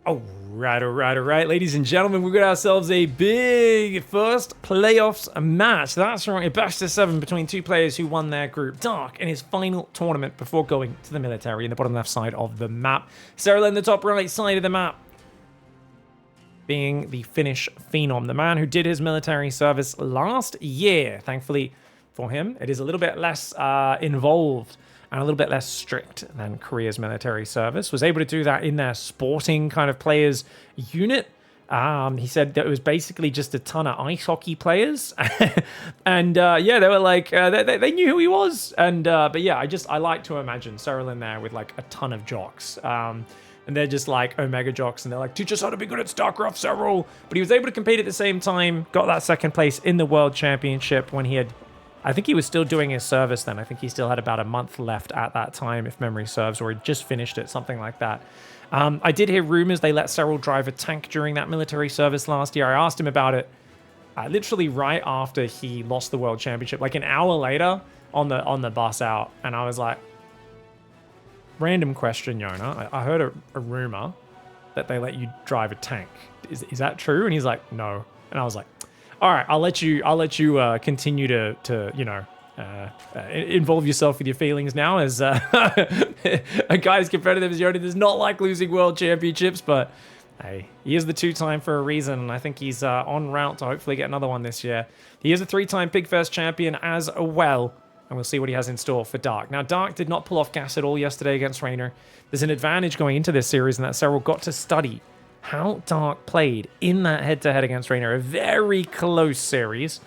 All right, ladies and gentlemen, we've got ourselves a big first playoffs match. That's right, a best of 7 between two players who won their group. Dark in his final tournament before going to the military in the bottom left side of the map. SERRAL in the top right side of the map, being the Finnish Phenom, the man who did his military service last year. Thankfully for him, it is a little bit less involved and a little bit less strict than Korea's military service. Was able to do that in their sporting kind of players unit. He said that it was basically just a ton of ice hockey players. And yeah, they were like, they knew who he was. And but yeah, I like to imagine SERRAL in there with like a ton of jocks. And they're just like Omega jocks, and they're like, teach us how to be good at StarCraft, SERRAL. But he was able to compete at the same time, got that second place in the World Championship when he had, I think he was still doing his service then. I think he still had about a month left at that time, if memory serves, or he just finished it, something like that. I did hear rumors they let SERRAL drive a tank during that military service last year. I asked him about it literally right after he lost the World Championship, like an hour later on the bus out, and I was like, random question, Yona. I heard a rumor that they let you drive a tank. Is that true? And he's like, no. And I was like, all right, I'll let you continue to you know, involve yourself with your feelings now as a guy as competitive as Yona does not like losing world championships, but hey, he is the 2-time for a reason, and I think he's en route to hopefully get another one this year. He is a 3-time PiGFest champion as well, and we'll see what he has in store for Dark. Now, Dark did not pull off gas at all yesterday against Raynor. There's an advantage going into this series, and that SERRAL got to study how Dark played in that head-to-head against Raynor. A very close series.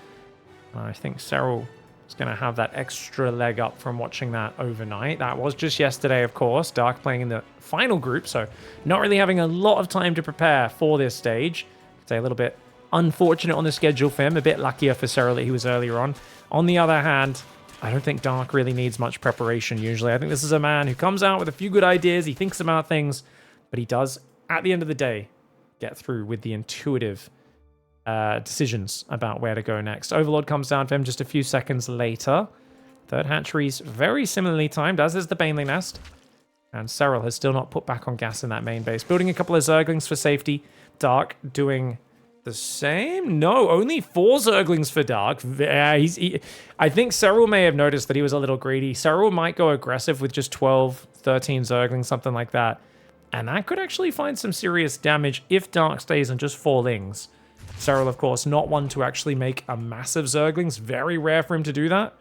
I think SERRAL is going to have that extra leg up from watching that overnight. That was just yesterday, of course. Dark playing in the final group, so not really having a lot of time to prepare for this stage. It's a little bit unfortunate on the schedule for him. A bit luckier for SERRAL that he was earlier on. On the other hand, I don't think Dark really needs much preparation usually. I think this is a man who comes out with a few good ideas. He thinks about things, but he does, at the end of the day, get through with the intuitive decisions about where to go next. Overlord comes down for him just a few seconds later. Third hatchery's very similarly timed, as is the Baneling nest. And SERRAL has still not put back on gas in that main base. Building a couple of Zerglings for safety. Dark doing the same? No, only 4 Zerglings for Dark. I think SERRAL may have noticed that he was a little greedy. SERRAL might go aggressive with just 12, 13 Zerglings, something like that. And that could actually find some serious damage if Dark stays on just 4 Lings. SERRAL, of course, not one to actually make a massive Zerglings. Very rare for him to do that.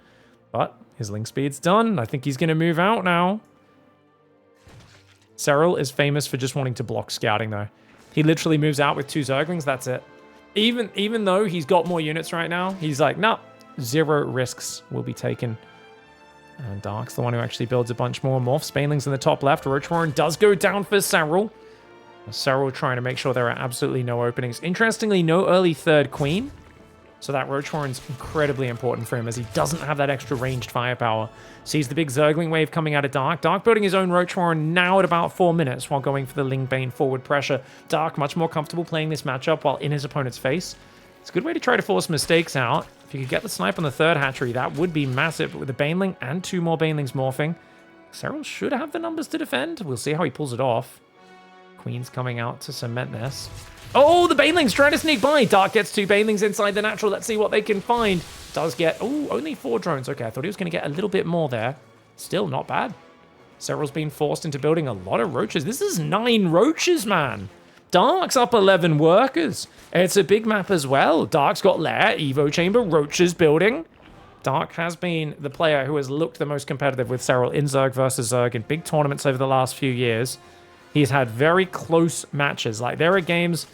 But his Ling speed's done. I think he's going to move out now. SERRAL is famous for just wanting to block scouting, though. He literally moves out with 2 Zerglings. That's it. Even though he's got more units right now, he's like, nah, 0 risks will be taken. And Dark's the one who actually builds a bunch more morphs. Baneling's in the top left. Roach Warren does go down for SERRAL. SERRAL trying to make sure there are absolutely no openings. Interestingly, no early 3rd queen. So that Roach Warren's incredibly important for him as he doesn't have that extra ranged firepower. Sees the big Zergling wave coming out of Dark. Dark building his own Roach Warren now at about 4 minutes while going for the Ling Bane forward pressure. Dark much more comfortable playing this matchup while in his opponent's face. It's a good way to try to force mistakes out. If you could get the snipe on the 3rd hatchery, that would be massive. But with the Baneling and 2 more Banelings morphing, SERRAL should have the numbers to defend. We'll see how he pulls it off. Queen's coming out to cement this. Oh, the Baneling's trying to sneak by. Dark gets 2 Banelings inside the natural. Let's see what they can find. Does get, oh, only 4 drones. Okay, I thought he was going to get a little bit more there. Still not bad. SERRAL's been forced into building a lot of roaches. This is 9 roaches, man. Dark's up 11 workers. It's a big map as well. Dark's got lair, Evo chamber, roaches building. Dark has been the player who has looked the most competitive with SERRAL in Zerg versus Zerg in big tournaments over the last few years. He's had very close matches. Like, there are games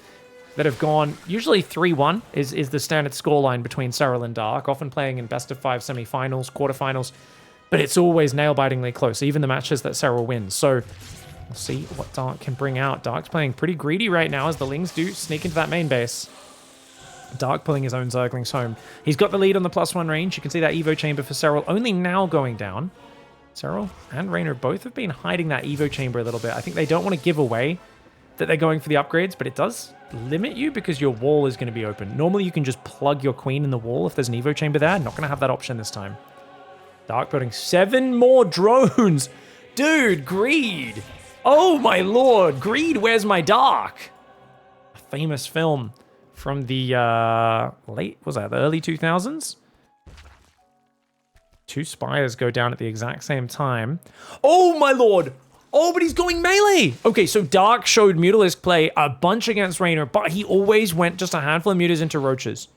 that have gone, usually 3-1 is the standard scoreline between SERRAL and Dark, often playing in best of 5 semifinals, quarterfinals, but it's always nail-bitingly close, even the matches that SERRAL wins. So we'll see what Dark can bring out. Dark's playing pretty greedy right now as the Lings do sneak into that main base. Dark pulling his own Zerglings home. He's got the lead on the +1 range. You can see that Evo chamber for SERRAL only now going down. SERRAL and Raynor both have been hiding that Evo chamber a little bit. I think they don't want to give away that they're going for the upgrades, but it does limit you because your wall is going to be open. Normally you can just plug your queen in the wall if there's an Evo chamber there. Not going to have that option this time. Dark building 7 more drones. Dude, greed. Oh my lord, Greed, Where's My Dark? A famous film from the the early 2000s? Two spires go down at the exact same time. Oh my lord! Oh, but he's going melee! Okay, so Dark showed Mutalisk play a bunch against Raynor, but he always went just a handful of mutas into Roaches.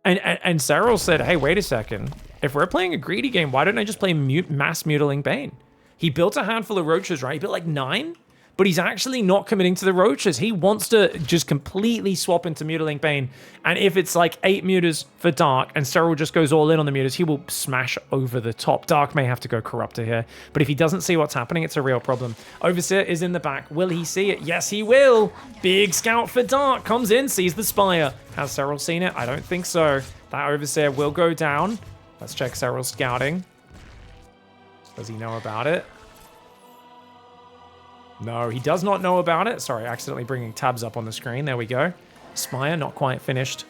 And SERRAL said, hey, wait a second. If we're playing a greedy game, why don't I just play mass Mutaling Bane? He built a handful of Roaches, right? He built like 9, but he's actually not committing to the Roaches. He wants to just completely swap into Mutaling Bane. And if it's like 8 mutas for Dark and SERRAL just goes all in on the mutas, he will smash over the top. Dark may have to go Corruptor here, but if he doesn't see what's happening, it's a real problem. Overseer is in the back. Will he see it? Yes, he will. Big scout for Dark. Comes in, sees the Spire. Has SERRAL seen it? I don't think so. That Overseer will go down. Let's check SERRAL's scouting. Does he know about it? No, he does not know about it. Sorry, accidentally bringing tabs up on the screen. There we go. Spire not quite finished.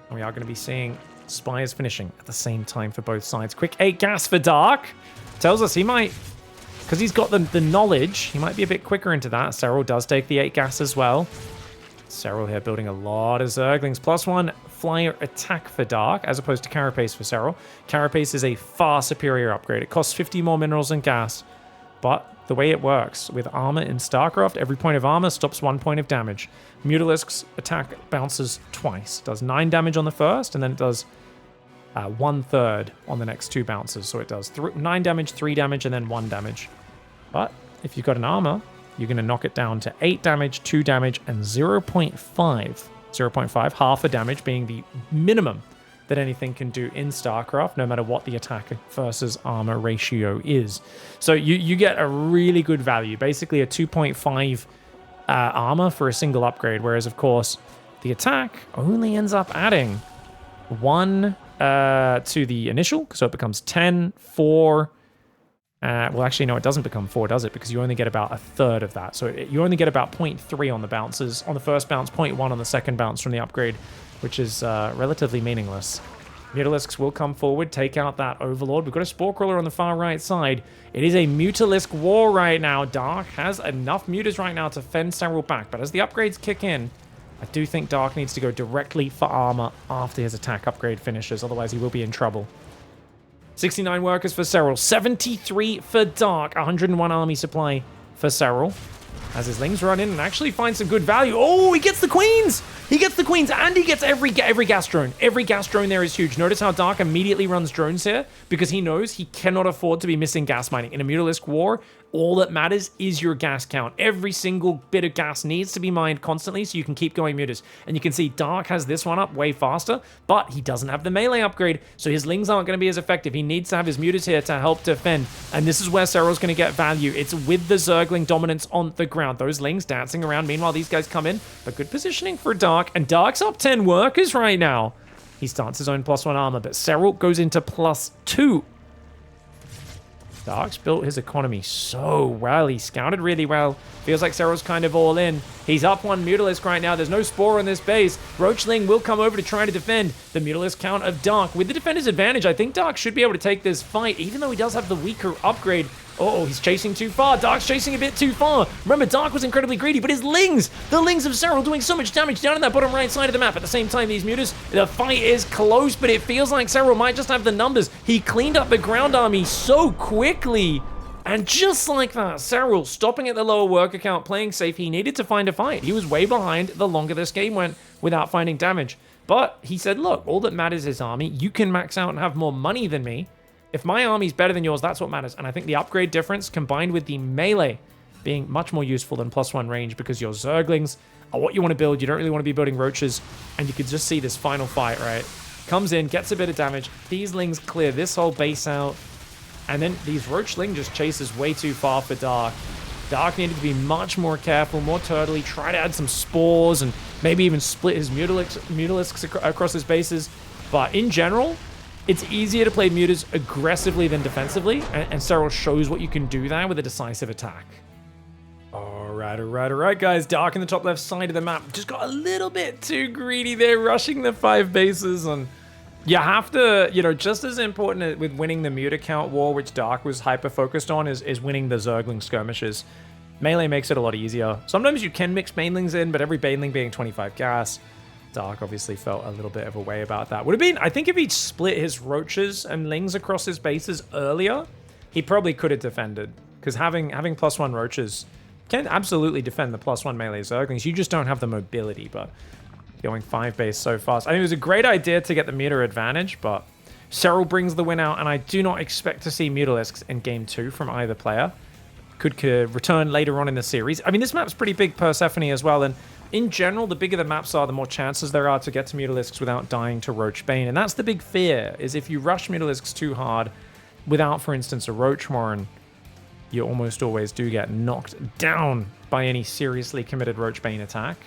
And we are going to be seeing Spires finishing at the same time for both sides. Quick 8 gas for Dark. Tells us he might, because he's got the knowledge, he might be a bit quicker into that. SERRAL does take the 8 gas as well. SERRAL here building a lot of Zerglings. +1 flyer attack for Dark, as opposed to Carapace for SERRAL. Carapace is a far superior upgrade. It costs 50 more minerals and gas, but the way it works with armor in StarCraft, every point of armor stops 1 point of damage. Mutalisk's attack bounces twice. Does 9 damage on the first, and then it does 1/3 on the next 2 bounces. So it does 9 damage, 3 damage, and then 1 damage. But if you've got an armor, you're going to knock it down to 8 damage, 2 damage, and 0.5. 0.5, half the damage being the minimum that anything can do in StarCraft, no matter what the attack versus armor ratio is. So you get a really good value, basically a 2.5 armor for a single upgrade, whereas, of course, the attack only ends up adding 1 to the initial, so it becomes 10, 4... well, actually, no, it doesn't become 4, does it? Because you only get about 1/3 of that. So you only get about 0.3 on the bounces. On the first bounce, 0.1 on the second bounce from the upgrade, which is relatively meaningless. Mutalisks will come forward, take out that Overlord. We've got a Spore Crawler on the far right side. It is a Mutalisk war right now. Dark has enough mutas right now to fend SERRAL back, but as the upgrades kick in, I do think Dark needs to go directly for armor after his attack upgrade finishes, otherwise he will be in trouble. 69 workers for SERRAL, 73 for Dark, 101 army supply for SERRAL. As his lings run in and actually find some good value. Oh, he gets the queens! He gets the queens, and he gets every gas drone. Every gas drone there is huge. Notice how Dark immediately runs drones here, because he knows he cannot afford to be missing gas mining. In a Mutalisk war, all that matters is your gas count. Every single bit of gas needs to be mined constantly so you can keep going mutas. And you can see Dark has this one up way faster, but he doesn't have the melee upgrade, so his lings aren't going to be as effective. He needs to have his mutas here to help defend, and this is where SERRAL's going to get value. It's with the Zergling dominance on the ground. Those lings dancing around. Meanwhile, these guys come in, but good positioning for Dark, and Dark's up 10 workers right now. He starts his own +1 armor, but SERRAL goes into +2. Dark's built his economy so well. He scouted really well. Feels like SERRAL's kind of all in. He's up 1 Mutalisk right now. There's no Spore on this base. Roachling will come over to try to defend the Mutalisk count of Dark. With the defender's advantage, I think Dark should be able to take this fight, even though he does have the weaker upgrade. Oh, he's chasing too far. Dark's chasing a bit too far. Remember, Dark was incredibly greedy, but his lings, the lings of SERRAL, doing so much damage down in that bottom right side of the map. At the same time, these mutas, the fight is close, but it feels like SERRAL might just have the numbers. He cleaned up the ground army so quickly. And just like that, SERRAL stopping at the lower worker count, playing safe. He needed to find a fight. He was way behind the longer this game went without finding damage. But he said, look, all that matters is army. You can max out and have more money than me. If my army's better than yours, that's what matters. And I think the upgrade difference combined with the melee being much more useful than +1 range, because your Zerglings are what you want to build. You don't really want to be building Roaches. And you can just see this final fight, right? Comes in, gets a bit of damage. These lings clear this whole base out. And then these Roachling just chases way too far for Dark. Dark needed to be much more careful, more turtley, try to add some spores and maybe even split his Mutalisks across his bases. But in general, it's easier to play mutas aggressively than defensively, and SERRAL shows what you can do there with a decisive attack. All right, guys. Dark in the top left side of the map just got a little bit too greedy there, rushing the 5 bases, and you have to, just as important with winning the muta count war, which Dark was hyper-focused on, is winning the Zergling skirmishes. Melee makes it a lot easier. Sometimes you can mix banelings in, but every baneling being 25 gas. Dark obviously felt a little bit of a way about that. Would have been, I think if he'd split his roaches and lings across his bases earlier, he probably could have defended. Because having +1 roaches can absolutely defend the +1 melee zerglings. You just don't have the mobility, but going 5 base so fast. I think it was a great idea to get the meter advantage, but SERRAL brings the win out, and I do not expect to see Mutalisks in game 2 from either player. Could return later on in the series. I mean, this map's pretty big Persephone as well, and in general, the bigger the maps are, the more chances there are to get to Mutalisks without dying to Roach Bane. And that's the big fear, is if you rush Mutalisks too hard without, for instance, a Roach Warren, you almost always do get knocked down by any seriously committed Roach Bane attack.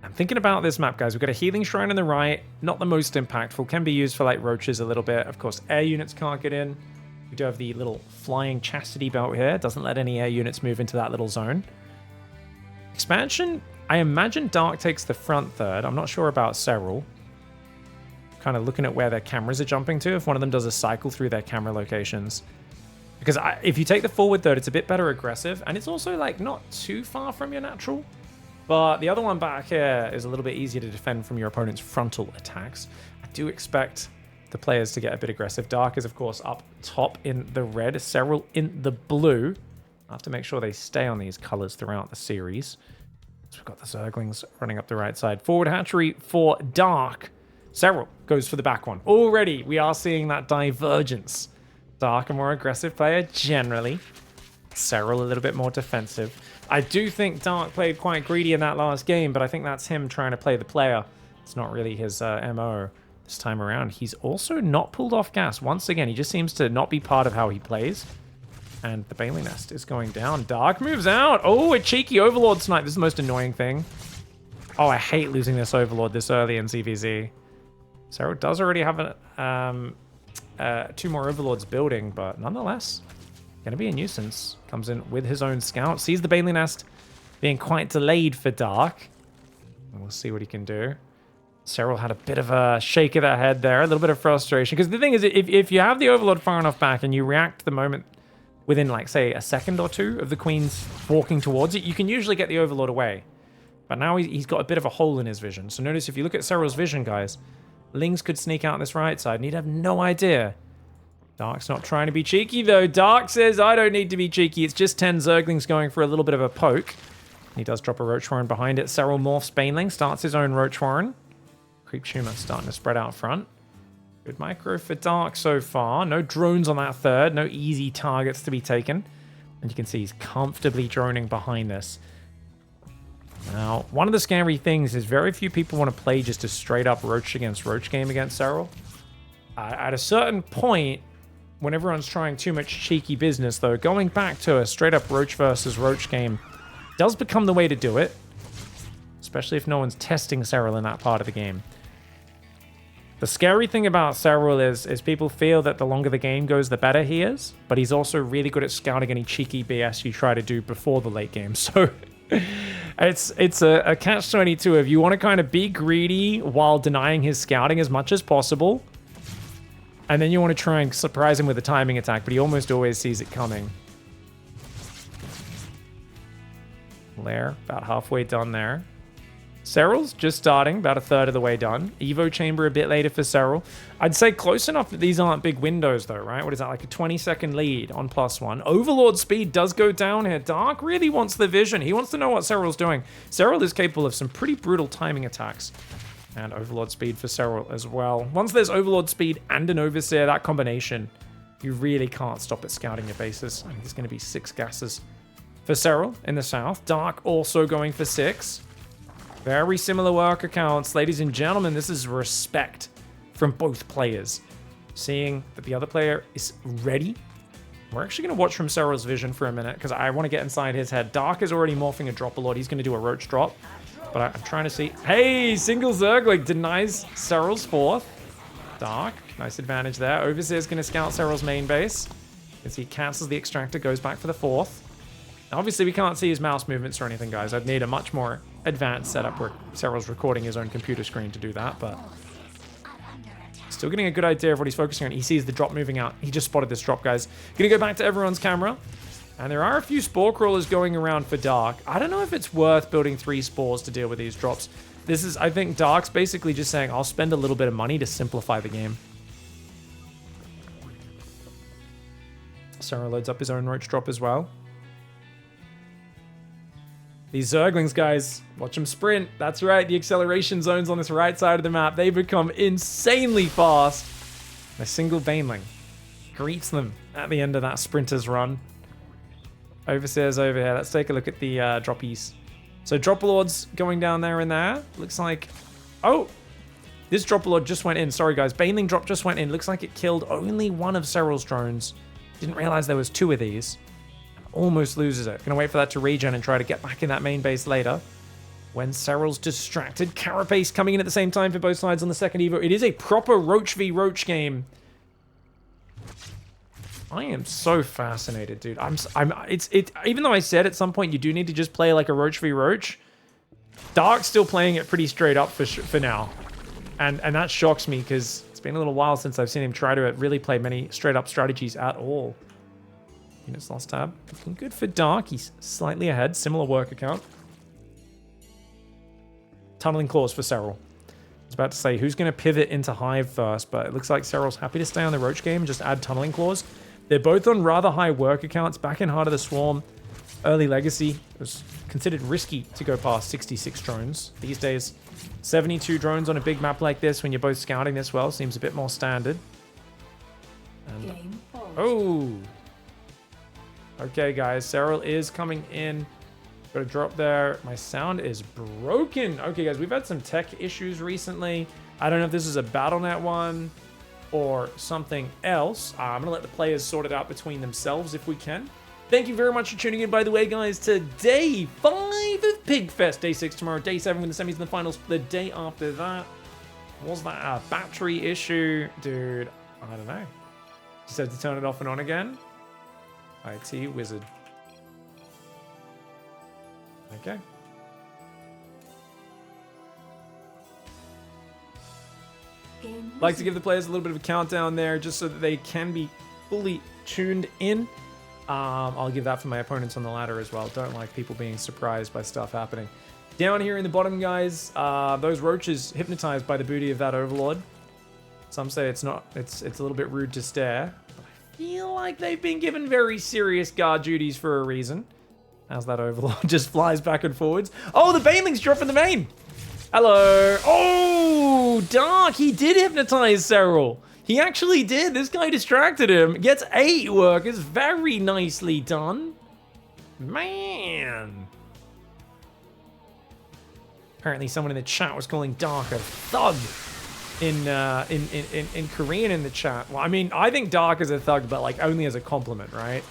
I'm thinking about this map, guys. We've got a Healing Shrine on the right. Not the most impactful. Can be used for, like, roaches a little bit. Of course, air units can't get in. We do have the little flying chastity belt here. Doesn't let any air units move into that little zone. Expansion, I imagine Dark takes the front third. I'm not sure about SERRAL. Kind of looking at where their cameras are jumping to. If one of them does a cycle through their camera locations. Because if you take the forward third, it's a bit better aggressive. And it's also, like, not too far from your natural. But the other one back here is a little bit easier to defend from your opponent's frontal attacks. I do expect the players to get a bit aggressive. Dark is, of course, up top in the red. SERRAL in the blue. I have to make sure they stay on these colors throughout the series. So we've got the Zerglings running up the right side. Forward hatchery for Dark. SERRAL goes for the back one. Already, we are seeing that divergence. Dark, a more aggressive player, generally. SERRAL a little bit more defensive. I do think Dark played quite greedy in that last game, but I think that's him trying to play the player. It's not really his MO this time around. He's also not pulled off gas. Once again, he just seems to not be part of how he plays. And the Bailey Nest is going down. Dark moves out. Oh, a cheeky Overlord snipe. This is the most annoying thing. Oh, I hate losing this Overlord this early in ZvZ. SERRAL does already have 2 more Overlords building, but nonetheless, gonna be a nuisance. Comes in with his own scout. Sees the Bailey Nest being quite delayed for Dark. We'll see what he can do. SERRAL had a bit of a shake of the head there. A little bit of frustration. Because the thing is, if you have the Overlord far enough back and you react the moment within, like, say, a second or two of the Queen's walking towards it, you can usually get the Overlord away. But now he's got a bit of a hole in his vision. So notice if you look at SERRAL's vision, guys, Lings could sneak out this right side and he'd have no idea. Dark's not trying to be cheeky, though. Dark says, I don't need to be cheeky. It's just 10 Zerglings going for a little bit of a poke. He does drop a Roach Warren behind it. SERRAL morphs Baneling, starts his own Roach Warren. Creep Tumor starting to spread out front. Good micro for Dark so far. No drones on that third. No easy targets to be taken. And you can see he's comfortably droning behind this. Now, one of the scary things is very few people want to play just a straight up Roach against Roach game against SERRAL. At a certain point, when everyone's trying too much cheeky business, though, going back to a straight up Roach versus Roach game does become the way to do it. Especially if no one's testing SERRAL in that part of the game. The scary thing about SERRAL is people feel that the longer the game goes, the better he is. But he's also really good at scouting any cheeky BS you try to do before the late game. So it's a catch-22 if you want to kind of be greedy while denying his scouting as much as possible. And then you want to try and surprise him with a timing attack, but he almost always sees it coming. Lair, about halfway done there. SERRAL's just starting, about a third of the way done. Evo Chamber a bit later for SERRAL. I'd say close enough that these aren't big windows though, right? What is that, like a 20-second lead on +1? Overlord speed does go down here. Dark really wants the vision. He wants to know what SERRAL's doing. SERRAL is capable of some pretty brutal timing attacks. And Overlord speed for SERRAL as well. Once there's Overlord speed and an Overseer, that combination, you really can't stop at scouting your bases. I think there's going to be 6 gases for SERRAL in the south. Dark also going for 6. Very similar work accounts. Ladies and gentlemen, this is respect from both players. Seeing that the other player is ready. We're actually going to watch from SERRAL's vision for a minute because I want to get inside his head. Dark is already morphing a drop a lot. He's going to do a Roach drop. But I'm trying to see. Hey, single Zergling denies SERRAL's 4th. Dark, nice advantage there. Overseer's going to scout SERRAL's main base. As he cancels the extractor, goes back for the 4th. Obviously, we can't see his mouse movements or anything, guys. I'd need a much more advanced setup where SERRAL's recording his own computer screen to do that, but Still getting a good idea of what he's focusing on. He sees the drop moving out. He just spotted this drop, guys. Gonna go back to everyone's camera. And there are a few spore crawlers going around for Dark. I don't know if it's worth building 3 spores to deal with these drops. This is, I think Dark's basically just saying, I'll spend a little bit of money to simplify the game. Serral loads up his own Roach drop as well. These Zerglings, guys, watch them sprint. That's right, the acceleration zones on this right side of the map, they become insanely fast. A single Baneling greets them at the end of that sprinter's run. Overseer's over here. Let's take a look at the droppies. So Dropalords going down there and there. Looks like... Oh! This Dropalord just went in. Sorry, guys. Baneling drop just went in. Looks like it killed only one of Serral's drones. Didn't realize there was 2 of these. Almost loses it. Gonna wait for that to regen and try to get back in that main base later. When Serral's distracted. Carapace coming in at the same time for both sides on the second Evo. It is a proper Roach v Roach game. I am so fascinated, dude. Even though I said at some point you do need to just play like a Roach v Roach, Dark's still playing it pretty straight up for now. And that shocks me because it's been a little while since I've seen him try to really play many straight up strategies at all. Units lost tab. Looking good for Dark. He's slightly ahead. Similar work account. Tunneling Claws for Serral. I was about to say, who's going to pivot into Hive first? But it looks like Serral's happy to stay on the Roach game and just add Tunneling Claws. They're both on rather high work accounts. Back in Heart of the Swarm, early Legacy, it was considered risky to go past 66 drones. These days, 72 drones on a big map like this when you're both scouting this well seems a bit more standard. And, oh! Okay, guys, Serral is coming in. Got a drop there. My sound is broken. Okay, guys, we've had some tech issues recently. I don't know if this is a BattleNet one or something else. I'm going to let the players sort it out between themselves if we can. Thank you very much for tuning in, by the way, guys, to day 5 of PiGFest. Day 6 tomorrow, day 7 with the semis and the finals. The day after that, was that a battery issue? Dude, I don't know. Just had to turn it off and on again. IT wizard. Okay. Like to give the players a little bit of a countdown there just so that they can be fully tuned in. I'll give that for my opponents on the ladder as well. Don't like people being surprised by stuff happening. Down here in the bottom, guys, those roaches hypnotized by the booty of that overlord. Some say it's not. It's a little bit rude to stare. But I feel like they've been given very serious guard duties for a reason. As that overlord just flies back and forwards. Oh, the Baneling's dropping the main. Hello. Oh, Dark. He did hypnotize Serral. He actually did. This guy distracted him. Gets 8 work. It's very nicely done. Man. Apparently someone in the chat was calling Dark a thug in Korean in the chat. Well, I mean, I think Dark is a thug, but like only as a compliment, right?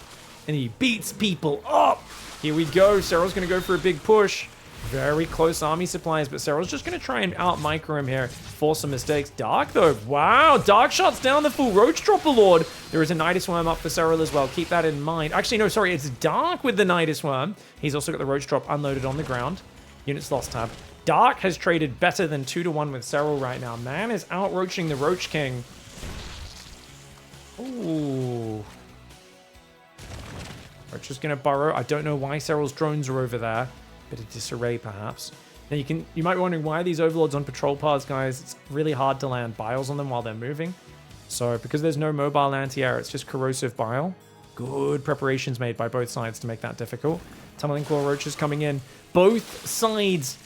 And he beats people up. Here we go. Serral's going to go for a big push. Very close army supplies, but Serral's just going to try and out-micro him here. Force some mistakes. Dark, though. Wow. Dark shots down the full Roach Dropper Lord. There is a Nidus Worm up for Serral as well. Keep that in mind. Actually, no, sorry. It's Dark with the Nidus Worm. He's also got the Roach Drop unloaded on the ground. Units lost tab. Dark has traded better than 2-1 with Serral right now. Man is out-roaching the Roach King. Ooh. Roach is going to burrow. I don't know why Serral's drones are over there. Bit of disarray, perhaps. Now you might be wondering why these overlords on patrol paths, guys. It's really hard to land biles on them while they're moving. So because there's no mobile anti-air, it's just corrosive bile. Good preparations made by both sides to make that difficult. Tunneling Claw Roaches coming in. Both sides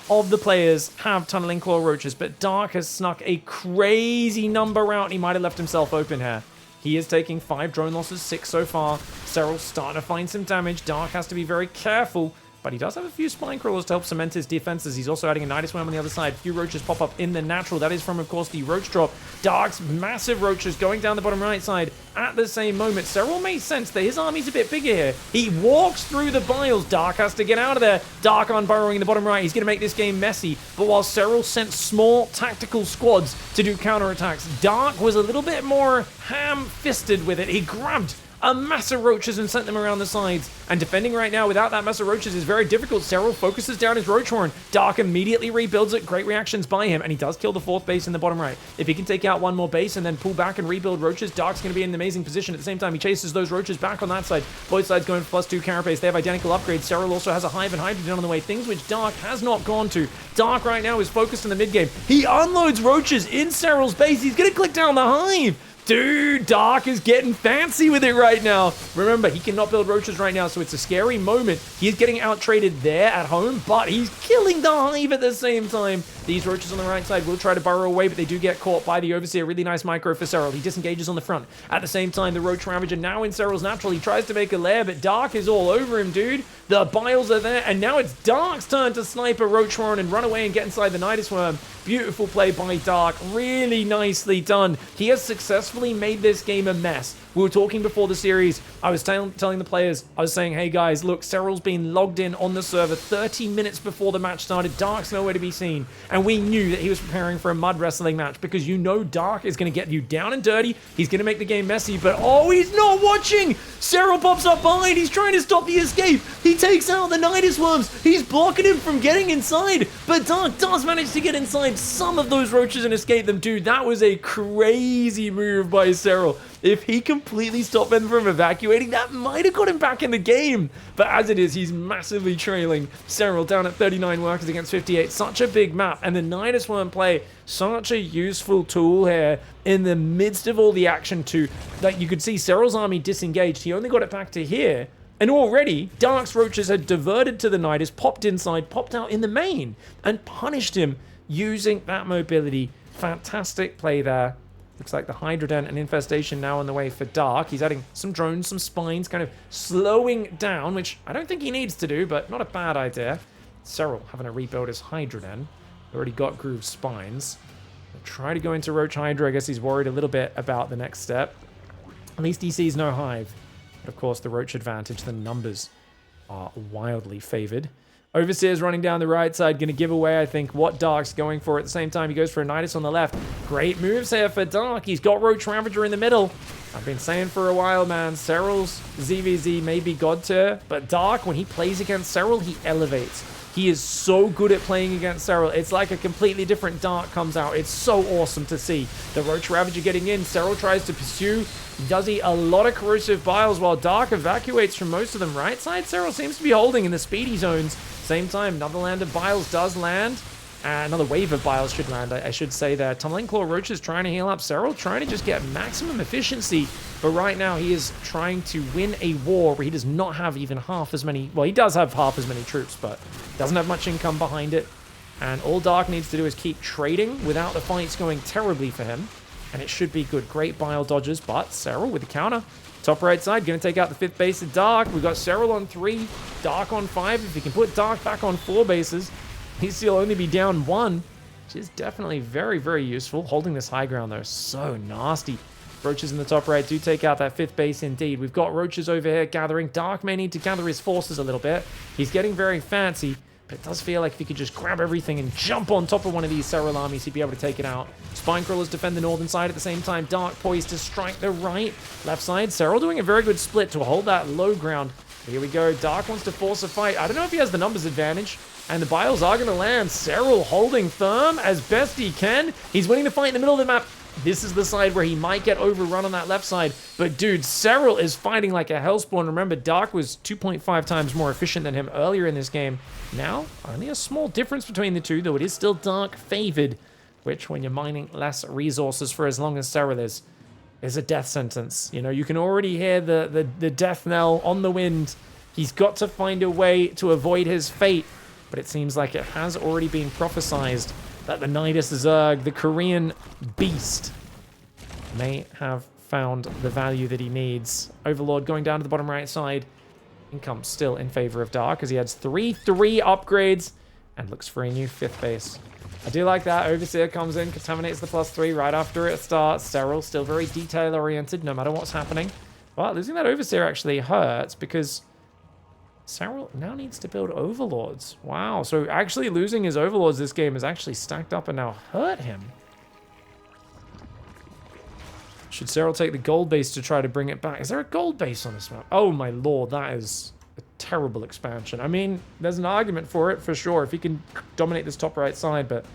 of the players have Tunneling Claw Roaches, but Dark has snuck a crazy number out. He might have left himself open here. He is taking 5 drone losses, 6 so far. Serral's starting to find some damage. Dark has to be very careful. But he does have a few spine crawlers to help cement his defenses. He's also adding a Nidus Worm on the other side. A few roaches pop up in the natural. That is from, of course, the Roach Drop. Dark's massive roaches going down the bottom right side at the same moment. Serral makes sense that his army's a bit bigger here. He walks through the biles. Dark has to get out of there. Dark on burrowing in the bottom right. He's going to make this game messy. But while Serral sent small tactical squads to do counterattacks, Dark was a little bit more ham-fisted with it. He grabbed a mass of roaches and sent them around the sides. And defending right now without that mass of roaches is very difficult. SERRAL focuses down his Roach Horn. Dark immediately rebuilds it. Great reactions by him, and he does kill the 4th base in the bottom right. If he can take out one more base and then pull back and rebuild roaches, Dark's going to be in an amazing position. At the same time, he chases those roaches back on that side. Both sides going for +2 carapace. They have identical upgrades. SERRAL also has a Hive and Hydrogen on the way, things which Dark has not gone to. Dark right now is focused in the mid game. He unloads roaches in SERRAL's base. He's going to click down the Hive. Dude, Dark is getting fancy with it right now. Remember, he cannot build roaches right now, so it's a scary moment. He is getting out-traded there at home, but he's killing the Hive at the same time. These roaches on the right side will try to burrow away, but they do get caught by the Overseer. Really nice micro for SERRAL. He disengages on the front. At the same time, the Roach Ravager now in SERRAL's natural. He tries to make a lair, but Dark is all over him, dude. The Biles are there, and now it's Dark's turn to snipe a Roach Horn and run away and get inside the Nidus Worm. Beautiful play by Dark. Really nicely done. He has successfully made this game a mess. We were talking before the series. I was telling the players, I was saying, hey guys, look, SERRAL's been logged in on the server 30 minutes before the match started. Dark's nowhere to be seen. And we knew that he was preparing for a mud wrestling match because you know Dark is going to get you down and dirty. He's going to make the game messy, but oh, he's not watching. SERRAL pops up behind. He's trying to stop the escape. He takes out the Nidus Worms. He's blocking him from getting inside, but Dark does manage to get inside some of those roaches and escape them. Dude, that was a crazy move by SERRAL. If he completely stopped them from evacuating, that might have got him back in the game. But as it is, he's massively trailing. SERRAL down at 39 workers against 58. Such a big map. And the Nidus Worm play, such a useful tool here in the midst of all the action too. Like you could see SERRAL's army disengaged. He only got it back to here. And already, Dark's roaches had diverted to the Nidus, popped inside, popped out in the main, and punished him using that mobility. Fantastic play there. Looks like the Hydra and Infestation now on the way for Dark. He's adding some drones, some spines, kind of slowing down, which I don't think he needs to do, but not a bad idea. SERRAL having to rebuild his Hydra. Already got grooved spines. He'll try to go into Roach Hydra. I guess he's worried a little bit about the next step. At least he sees no Hive. But of course, the Roach advantage, the numbers are wildly favored. Overseer's running down the right side, going to give away, I think, what Dark's going for. At the same time, he goes for a Nidus on the left. Great moves here for Dark. He's got Roach Ravager in the middle. I've been saying for a while, man, SERRAL's ZvZ may be god tier, but Dark, when he plays against SERRAL, he elevates. He is so good at playing against SERRAL. It's like a completely different Dark comes out. It's so awesome to see. The Roach Ravager getting in. SERRAL tries to pursue. Does eat a lot of corrosive biles while Dark evacuates from most of them. Right side, SERRAL seems to be holding in the speedy zones. Same time, another land of biles does land. Another wave of biles should land, I should say there. Tumbling Claw Roach is trying to heal up. SERRAL trying to just get maximum efficiency. But right now, he is trying to win a war where he does not have even half as many... Well, he does have half as many troops, but doesn't have much income behind it. And all Dark needs to do is keep trading without the fights going terribly for him. And it should be good. Great bile dodges, but SERRAL with the counter. Top right side, going to take out the 5th base of Dark. We've got SERRAL on 3, Dark on 5. If he can put Dark back on 4 bases, he'll only be down 1, which is definitely very, very useful. Holding this high ground, though, so nasty. Roaches in the top right do take out that 5th base indeed. We've got roaches over here gathering. Dark may need to gather his forces a little bit. He's getting very fancy, but it does feel like if he could just grab everything and jump on top of one of these SERRAL armies, he'd be able to take it out. Spinecrawlers defend the northern side at the same time. Dark poised to strike the right. Left side, SERRAL doing a very good split to hold that low ground. Here we go. Dark wants to force a fight. I don't know if he has the numbers advantage. And the biles are going to land. SERRAL holding firm as best he can. He's winning the fight in the middle of the map. This is the side where he might get overrun on that left side. But dude, SERRAL is fighting like a hellspawn. Remember, Dark was 2.5 times more efficient than him earlier in this game. Now, only a small difference between the two, though it is still Dark favored. Which, when you're mining less resources for as long as SERRAL is a death sentence. You know, you can already hear the death knell on the wind. He's got to find a way to avoid his fate. But it seems like it has already been prophesized that the Nidus Zerg, the Korean beast, may have found the value that he needs. Overlord going down to the bottom right side. Income still in favor of Dark as he adds 3 upgrades and looks for a new 5th base. I do like that. Overseer comes in, contaminates the +3 right after it starts. SERRAL still very detail-oriented no matter what's happening. Well, losing that Overseer actually hurts because SERRAL now needs to build Overlords. Wow, so actually losing his Overlords this game has actually stacked up and now hurt him. Should SERRAL take the gold base to try to bring it back? Is there a gold base on this map? Oh my lord, that is a terrible expansion. I mean, there's an argument for it, for sure, if he can dominate this top right side, but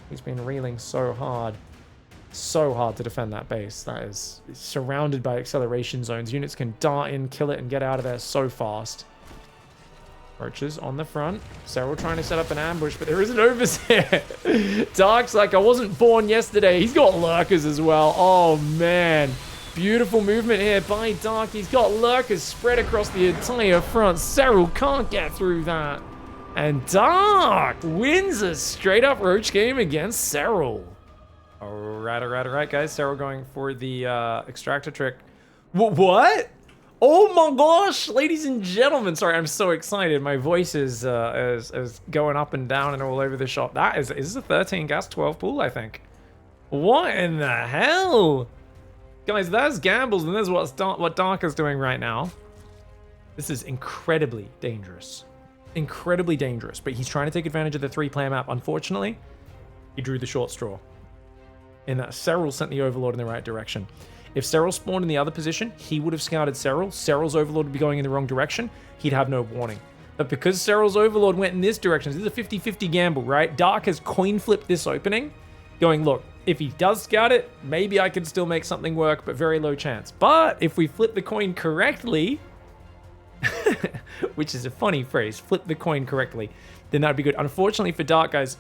he's been reeling so hard. So hard to defend that base. That is surrounded by acceleration zones. Units can dart in, kill it, and get out of there so fast. Roaches on the front. SERRAL trying to set up an ambush, but there is an overseer. Dark's like, I wasn't born yesterday. He's got lurkers as well. Oh, man. Beautiful movement here by Dark. He's got lurkers spread across the entire front. SERRAL can't get through that. And Dark wins a straight-up Roach game against SERRAL. All right, guys. SERRAL going for the extractor trick. What? Oh my gosh, ladies and gentlemen. Sorry, I'm so excited. My voice is going up and down and all over the shop. That is this a 13 gas 12 pool, I think. What in the hell? Guys, there's gambles and there's what Dark is doing right now. This is incredibly dangerous. Incredibly dangerous, but he's trying to take advantage of the 3-player map. Unfortunately, he drew the short straw. In that, SERRAL sent the Overlord in the right direction. If SERRAL spawned in the other position, he would have scouted SERRAL. SERRAL's Overlord would be going in the wrong direction. He'd have no warning. But because SERRAL's Overlord went in this direction, this is a 50-50 gamble, right? Dark has coin flipped this opening, going, look, if he does scout it, maybe I can still make something work, but very low chance. But if we flip the coin correctly, which is a funny phrase, flip the coin correctly, then that'd be good. Unfortunately for Dark, guys,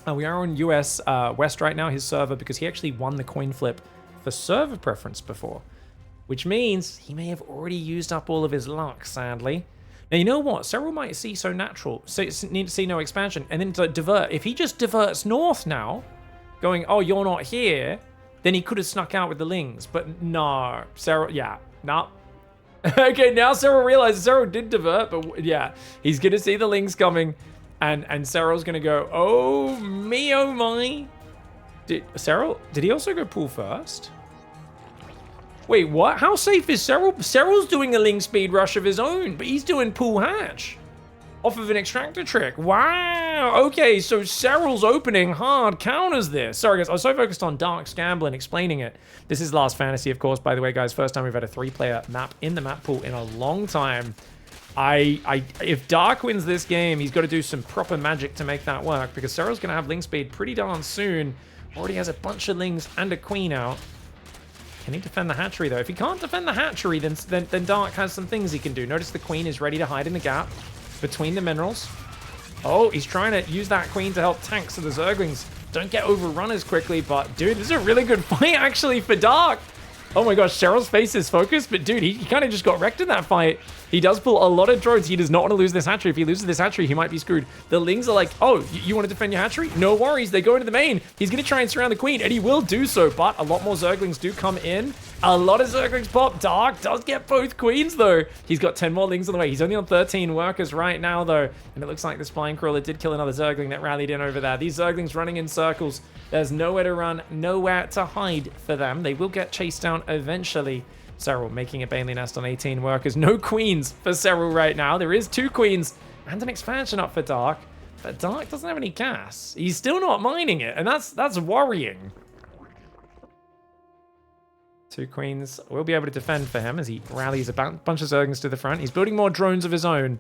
we are on US West right now, his server, because he actually won the coin flip for server preference before, which means he may have already used up all of his luck, sadly. Now, you know what? SERRAL might see so natural, need to see no expansion, and then to divert. If he just diverts north now, going, oh, you're not here, then he could have snuck out with the Lings. But no, SERRAL, yeah, no. Okay, now SERRAL realizes SERRAL did divert, but yeah, he's going to see the Lings coming, and SERRAL's going to go, oh me, oh my. SERRAL, did he also go pool first? Wait, what? How safe is SERRAL? SERRAL's doing a Ling speed rush of his own, but he's doing pool hatch off of an extractor trick. Wow. Okay, so SERRAL's opening hard counters this. Sorry, guys. I was so focused on Dark Scramble and explaining it. This is Last Fantasy, of course, by the way, guys. First time we've had a 3-player map in the map pool in a long time. If Dark wins this game, he's got to do some proper magic to make that work, because SERRAL's going to have Ling speed pretty darn soon. Already has a bunch of Lings and a Queen out. Can he defend the hatchery, though? If he can't defend the hatchery, then Dark has some things he can do. Notice the Queen is ready to hide in the gap between the minerals. Oh, he's trying to use that Queen to help tank so the Zerglings don't get overrun as quickly. But, dude, this is a really good fight, actually, for Dark. Oh my gosh, SERRAL's face is focused, but dude, he kind of just got wrecked in that fight. He does pull a lot of drones. He does not want to lose this hatchery. If he loses this hatchery, he might be screwed. The Lings are like, oh, you want to defend your hatchery? No worries. They go into the main. He's going to try and surround the Queen, and he will do so, but a lot more Zerglings do come in. A lot of Zerglings pop. Dark does get both Queens, though. He's got 10 more Lings on the way. He's only on 13 workers right now, though, and it looks like this Flying Crawler did kill another Zergling that rallied in over there. These Zerglings running in circles. There's nowhere to run, nowhere to hide for them. They will get chased down eventually. SERRAL making a Baneley nest on 18 workers. No Queens for SERRAL right now. There is 2 Queens and an expansion up for Dark, but Dark doesn't have any gas. He's still not mining it, and that's worrying. 2 Queens will be able to defend for him as he rallies a bunch of Zerglings to the front. He's building more drones of his own,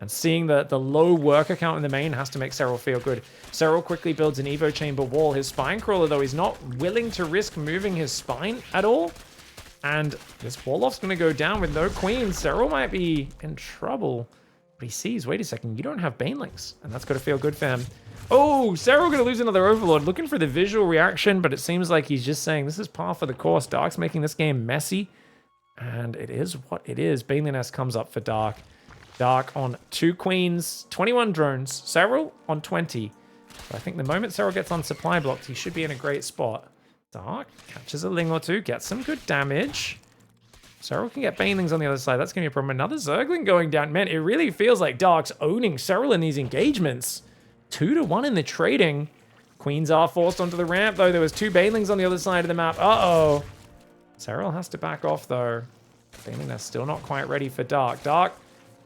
and seeing the low worker count in the main has to make SERRAL feel good. SERRAL quickly builds an Evo chamber wall. His Spine Crawler, though, he's not willing to risk moving his spine at all. And this Warlock's going to go down with no Queens. SERRAL might be in trouble. But he sees, wait a second, you don't have Banelings. And that's got to feel good for him. Oh, SERRAL going to lose another Overlord. Looking for the visual reaction, but it seems like he's just saying this is par for the course. Dark's making this game messy. And it is what it is. Baneley Nest comes up for Dark. Dark on 2 Queens, 21 drones. SERRAL on 20. So I think the moment SERRAL gets on supply blocked, he should be in a great spot. Dark catches a Ling or 2, gets some good damage. SERRAL can get Banelings on the other side. That's going to be a problem. Another Zergling going down. Man, it really feels like Dark's owning SERRAL in these engagements. 2-1 in the trading. Queens are forced onto the ramp, though. There was 2 Banelings on the other side of the map. Uh-oh. SERRAL has to back off, though. Baneling that's still not quite ready for Dark. Dark,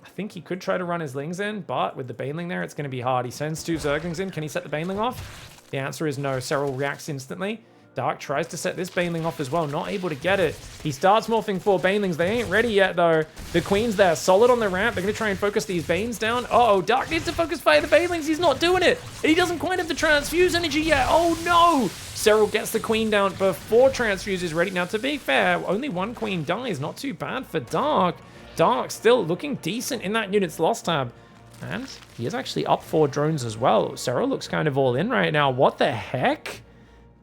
I think he could try to run his Lings in, but with the Baneling there, it's going to be hard. He sends 2 Zerglings in. Can he set the Baneling off? The answer is no. SERRAL reacts instantly. Dark tries to set this Baneling off as well, not able to get it. He starts morphing 4 Banelings. They ain't ready yet, though. The Queen's there, solid on the ramp. They're going to try and focus these Banes down. Uh-oh, Dark needs to focus fire the Banelings. He's not doing it. And he doesn't quite have the transfuse energy yet. Oh, no. SERRAL gets the Queen down before transfuse is ready. Now, to be fair, only 1 Queen dies. Not too bad for Dark. Dark still looking decent in that unit's loss tab. And he is actually up 4 drones as well. SERRAL looks kind of all in right now. What the heck?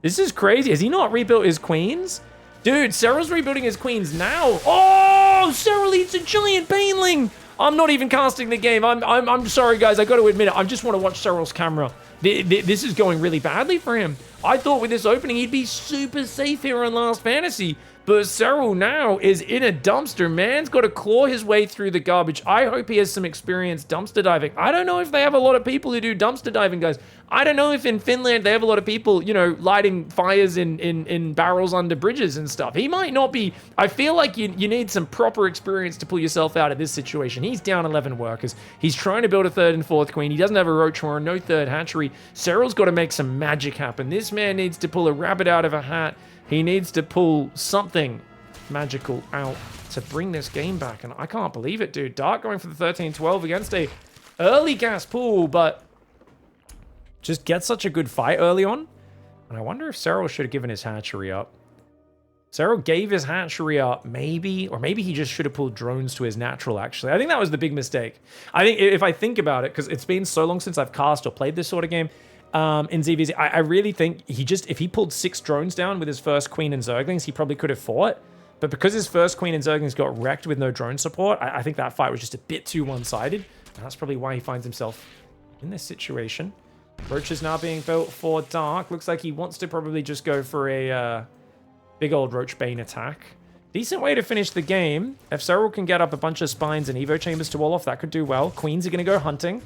This is crazy. Has he not rebuilt his queens? Dude, SERRAL's rebuilding his queens now. Oh, SERRAL eats a giant Baneling. I'm not even casting the game. I'm sorry, guys. I got to admit it. I just want to watch SERRAL's camera. This is going really badly for him. I thought with this opening, he'd be super safe here on Last Fantasy. But SERRAL now is in a dumpster. Man's got to claw his way through the garbage. I hope he has some experience dumpster diving. I don't know if they have a lot of people who do dumpster diving, guys. I don't know if in Finland they have a lot of people, you know, lighting fires in barrels under bridges and stuff. He might not be. I feel like you need some proper experience to pull yourself out of this situation. He's down 11 workers. He's trying to build a 3rd and 4th queen. He doesn't have a roach horn, no 3rd hatchery. SERRAL's got to make some magic happen. This man needs to pull a rabbit out of a hat. He needs to pull something magical out to bring this game back. And I can't believe it, dude. Dark going for the 13-12 against a early gas pool, but just get such a good fight early on. And I wonder if SERRAL should have given his hatchery up. SERRAL gave his hatchery up, maybe, or maybe he just should have pulled drones to his natural, actually. I think that was the big mistake. I think if I think about it, because it's been so long since I've cast or played this sort of game, in ZvZ, I really think if he pulled 6 drones down with his first Queen and Zerglings, he probably could have fought. But because his first Queen and Zerglings got wrecked with no drone support, I think that fight was just a bit too one-sided. And that's probably why he finds himself in this situation. Roach is now being built for Dark. Looks like he wants to probably just go for a big old Roach Bane attack. Decent way to finish the game. If SERRAL can get up a bunch of spines and Evo chambers to wall off, that could do well. Queens are going to go hunting.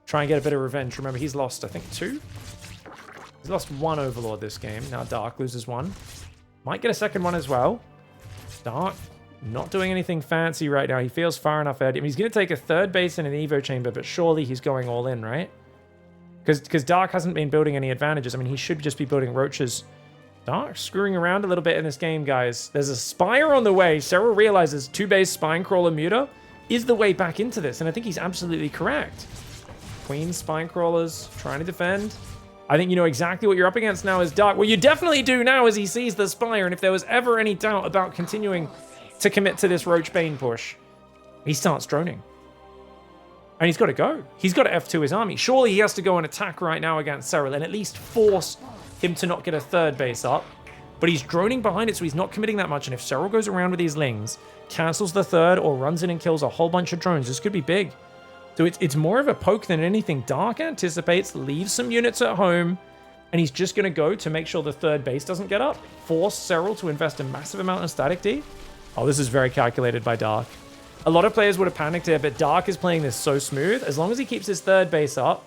Try and get a bit of revenge. Remember, he's lost, I think, 2? He's lost 1 Overlord this game. Now Dark loses 1. Might get a second one as well. Dark not doing anything fancy right now. He feels far enough ahead. I mean, he's going to take a 3rd base in an Evo chamber, but surely he's going all in, right? Because Dark hasn't been building any advantages. I mean, he should just be building roaches. Dark screwing around a little bit in this game, guys. There's a Spire on the way. SERRAL realizes 2-base Spine Crawler Muta is the way back into this, and I think he's absolutely correct. Queen Spine Crawlers trying to defend. I think you know exactly what you're up against now as Dark. Well, you definitely do now as he sees the Spire, and if there was ever any doubt about continuing to commit to this Roach Bane push, he starts droning. And he's got to go. He's got to F2 his army. Surely he has to go and attack right now against SERRAL and at least force him to not get a 3rd base up. But he's droning behind it, so he's not committing that much. And if SERRAL goes around with these lings, cancels the 3rd, or runs in and kills a whole bunch of drones, this could be big. So it's more of a poke than anything. Dark anticipates, leaves some units at home, and he's just going to go to make sure the 3rd base doesn't get up. Force SERRAL to invest a massive amount of static D. Oh, this is very calculated by Dark. A lot of players would have panicked here, but Dark is playing this so smooth. As long as he keeps his 3rd base up,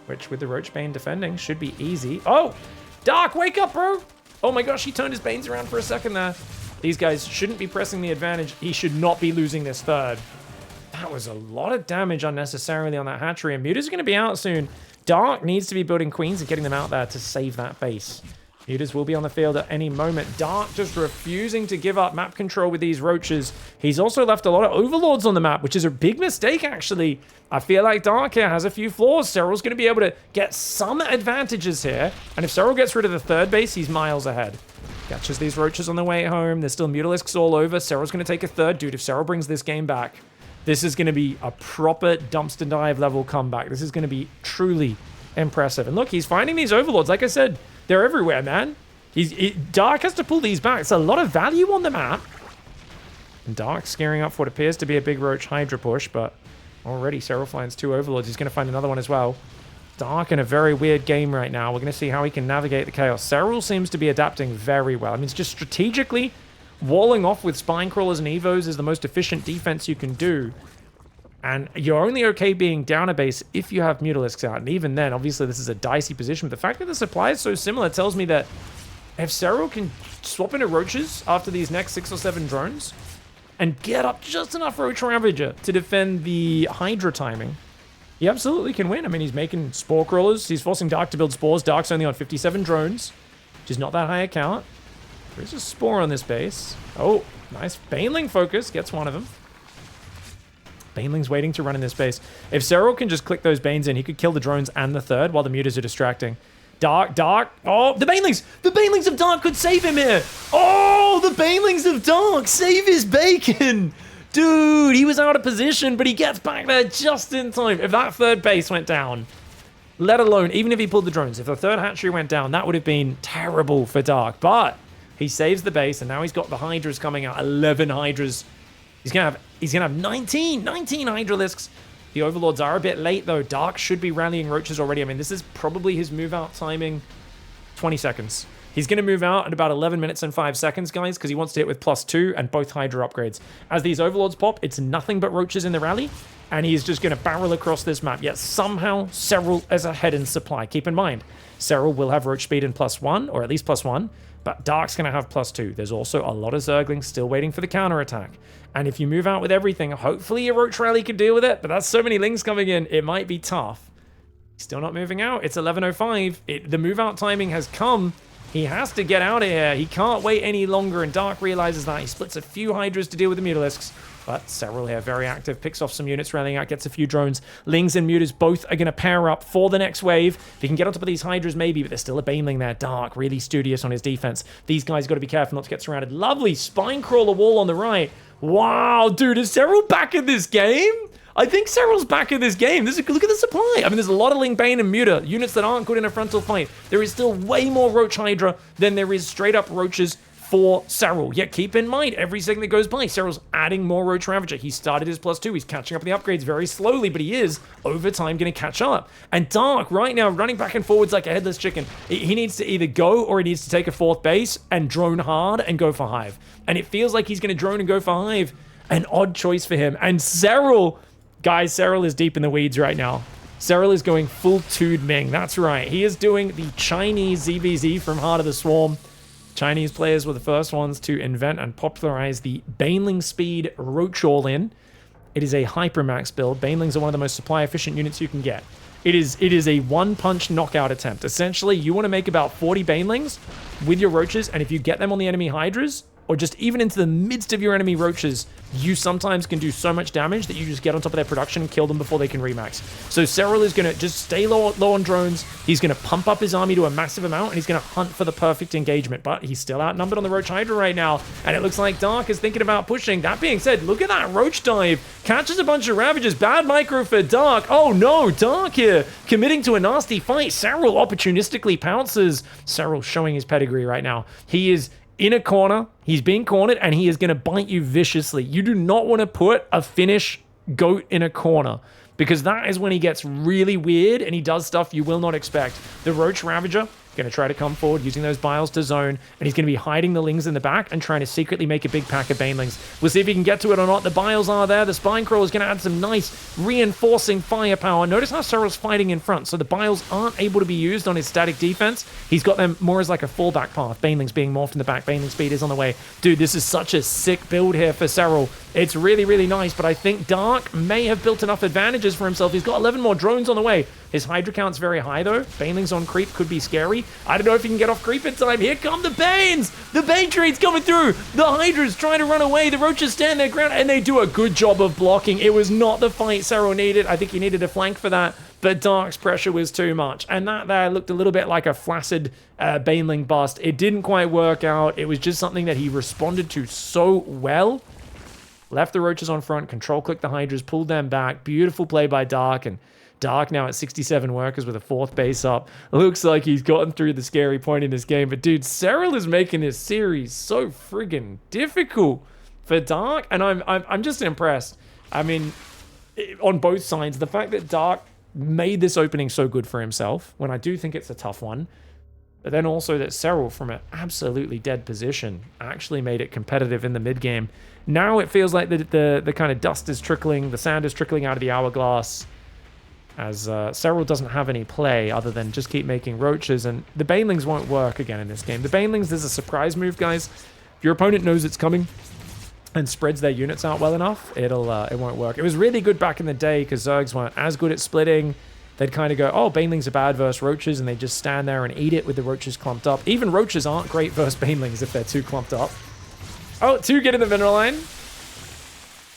which with the Roach Bane defending should be easy. Oh, Dark, wake up, bro. Oh my gosh, he turned his Banes around for a second there. These guys shouldn't be pressing the advantage. He should not be losing this 3rd. That was a lot of damage unnecessarily on that hatchery, and Muta's going to be out soon. Dark needs to be building queens and getting them out there to save that base. Mutas will be on the field at any moment. Dark just refusing to give up map control with these roaches. He's also left a lot of overlords on the map, which is a big mistake, actually. I feel like Dark here has a few flaws. SERRAL's going to be able to get some advantages here, and if SERRAL gets rid of the 3rd base, he's miles ahead. Catches these roaches on the way home. There's still Mutalisks all over. SERRAL's going to take a 3rd. Dude, if SERRAL brings this game back, this is going to be a proper dumpster dive level comeback. This is going to be truly impressive. And look, he's finding these overlords. Like I said, they're everywhere, man. Dark has to pull these back. It's a lot of value on the map. And Dark scaring up for what appears to be a big Roach Hydra push, but already SERRAL finds 2 overlords. He's going to find another one as well. Dark in a very weird game right now. We're going to see how he can navigate the chaos. SERRAL seems to be adapting very well. I mean, it's just strategically walling off with Spine Crawlers and Evos is the most efficient defense you can do. And you're only okay being down a base if you have Mutalisks out. And even then, obviously, this is a dicey position. But the fact that the supply is so similar tells me that if SERRAL can swap into Roaches after these next 6 or 7 drones and get up just enough Roach Ravager to defend the Hydra timing, he absolutely can win. I mean, he's making Spore Crawlers. He's forcing Dark to build Spores. Dark's only on 57 drones. which is not that high a count. There's a Spore on this base. Oh, nice. Baneling focus gets one of them. Baneling's waiting to run in this base. If SERRAL can just click those Banes in, he could kill the drones and the third while the Mutas are distracting. Dark. Oh, the Banelings! The Banelings of Dark could save him here! Oh, the Banelings of Dark save his bacon! Dude, he was out of position, but he gets back there just in time. If that third base went down, let alone, even if he pulled the drones, if the third hatchery went down, that would have been terrible for Dark. But he saves the base, and now he's got the Hydras coming out. 11 Hydras. He's gonna have 19 Hydralisks. The Overlords are a bit late, though. Dark should be rallying Roaches already. I mean, this is probably his move-out timing. 20 seconds. He's going to move out at about 11 minutes and 5 seconds, guys, because he wants to hit with +2 and both Hydra upgrades. As these Overlords pop, it's nothing but Roaches in the rally, and he's just going to barrel across this map. Yet somehow, SERRAL is ahead in supply. Keep in mind, SERRAL will have Roach speed in +1, or at least +1, but Dark's going to have +2. There's also a lot of Zerglings still waiting for the counterattack. And if you move out with everything, hopefully your Roach rally can deal with it, but that's so many Lings coming in, it might be tough. He's still not moving out. It's 11:05. The move-out timing has come. He has to get out of here. He can't wait any longer, and Dark realizes that. He splits a few Hydras to deal with the Mutalisks, but SERRAL here, very active, picks off some units, rallying out, gets a few drones. Lings and Mutas both are going to pair up for the next wave. If he can get on top of these Hydras, maybe, but there's still a Baneling there. Dark, really studious on his defense. These guys got to be careful not to get surrounded. Lovely spine crawler wall on the right. Wow, dude, is SERRAL back in this game? I think SERRAL's back in this game. Look at the supply. I mean, there's a lot of Ling Bane and Muta, units that aren't good in a frontal fight. There is still way more Roach Hydra than there is straight up Roaches for SERRAL. Yet keep in mind, every second that goes by, SERRAL's adding more Roach Ravager. He started his +2. He's catching up the upgrades very slowly, but he is, over time, going to catch up. And Dark, right now, running back and forwards like a headless chicken. He needs to either go or he needs to take a 4th base and drone hard and go for Hive. And it feels like he's going to drone and go for Hive. An odd choice for him. And SERRAL, guys, SERRAL is deep in the weeds right now. SERRAL is going full Tude Ming. That's right. He is doing the Chinese ZvZ from Heart of the Swarm. Chinese players were the first ones to invent and popularize the Baneling Speed Roach All-In. It is a Hypermax build. Banelings are one of the most supply-efficient units you can get. It is a one-punch knockout attempt. Essentially, you want to make about 40 Banelings with your Roaches, and if you get them on the enemy Hydras, or just even into the midst of your enemy Roaches, you sometimes can do so much damage that you just get on top of their production and kill them before they can remax. So SERRAL is going to just stay low on drones. He's going to pump up his army to a massive amount, and he's going to hunt for the perfect engagement. But he's still outnumbered on the Roach Hydra right now, and it looks like Dark is thinking about pushing. That being said, look at that Roach dive. Catches a bunch of Ravagers. Bad micro for Dark. Oh no, Dark here, committing to a nasty fight. SERRAL opportunistically pounces. SERRAL showing his pedigree right now. He is in a corner, he's being cornered, and he is going to bite you viciously. You do not want to put a Finnish goat in a corner, because that is when he gets really weird and he does stuff you will not expect. The Roach Ravager going to try to come forward using those Biles to zone, and he's going to be hiding the Lings in the back and trying to secretly make a big pack of Banelings. We'll see if he can get to it or not. The Biles are there. The Spine Crawl is going to add some nice reinforcing firepower. Notice how SERRAL's fighting in front, so the Biles aren't able to be used on his static defense. He's got them more as like a fallback path. Banelings being morphed in the back. Baneling speed is on the way. Dude, this is such a sick build here for SERRAL. It's really, really nice, but I think Dark may have built enough advantages for himself. He's got 11 more drones on the way. His Hydra count's very high, though. Banelings on creep could be scary. I don't know if he can get off creep in time. Here come the Banes! The Bane trade's coming through! The Hydra's trying to run away. The Roaches stand their ground, and they do a good job of blocking. It was not the fight SERRAL needed. I think he needed a flank for that, but Dark's pressure was too much. And that there looked a little bit like a flaccid Baneling bust. It didn't quite work out. It was just something that he responded to so well. Left the Roaches on front, control-clicked the Hydras, pulled them back. Beautiful play by Dark, and Dark now at 67 workers with a 4th base up. Looks like he's gotten through the scary point in this game. But dude, SERRAL is making this series so friggin' difficult for Dark, and I'm just impressed. I mean, on both sides, the fact that Dark made this opening so good for himself, when I do think it's a tough one, but then also that SERRAL, from an absolutely dead position, actually made it competitive in the mid-game. Now it feels like the kind of dust is trickling, the sand is trickling out of the hourglass, as SERRAL doesn't have any play other than just keep making Roaches, and the Banelings won't work again in this game. The Banelings, there's a surprise move, guys. If your opponent knows it's coming and spreads their units out well enough, it won't work. It was really good back in the day because Zergs weren't as good at splitting. they'd kind of go, oh, Banelings are bad versus Roaches, and they just stand there and eat it with the Roaches clumped up. Even Roaches aren't great versus Banelings if they're too clumped up. Oh, 2 get in the mineral line.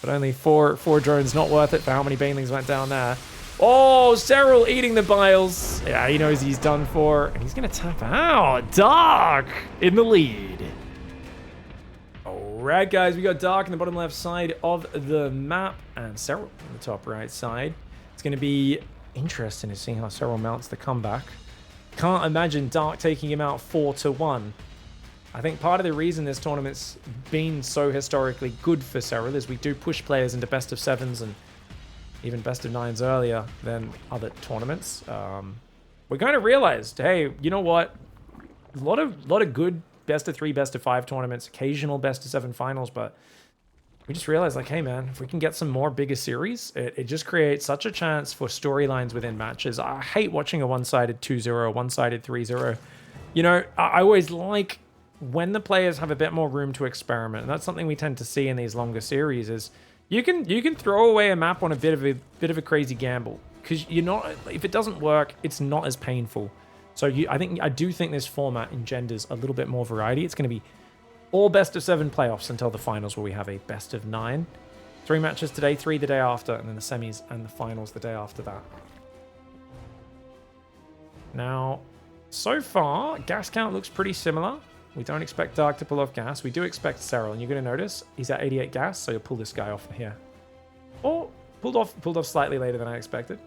But only four drones, not worth it for how many Banelings went down there. Oh, SERRAL eating the biles. Yeah, he knows he's done for. And he's going to tap out. Dark in the lead. All right, guys, we got Dark in the bottom left side of the map. And SERRAL on the top right side. It's going to be interesting to see how SERRAL mounts the comeback. Can't imagine Dark taking him out 4-1. I think part of the reason this tournament's been so historically good for SERRAL is we do push players into best of 7s and even best of 9s earlier than other tournaments. We're going to realize, hey, you know what? A lot of good best of 3, best of 5 tournaments, occasional best of 7 finals, but we just realized, like, hey, man, if we can get some more bigger series, it just creates such a chance for storylines within matches. I hate watching a one-sided 2-0, a one-sided 3-0. You know, I always like when the players have a bit more room to experiment, and that's something we tend to see in these longer series, is you can throw away a map on a bit of a crazy gamble, because you're not, if it doesn't work, it's not as painful. So I do think this format engenders a little bit more variety. It's going to be all best of 7 playoffs until the finals, where we have a best of 9. 3 matches today, 3 the day after, and then the semis and the finals the day after that. Now, so far, gas count looks pretty similar. We don't expect Dark to pull off gas. We do expect SERRAL, and you're going to notice he's at 88 gas, so you'll pull this guy off here. Or pulled off slightly later than I expected.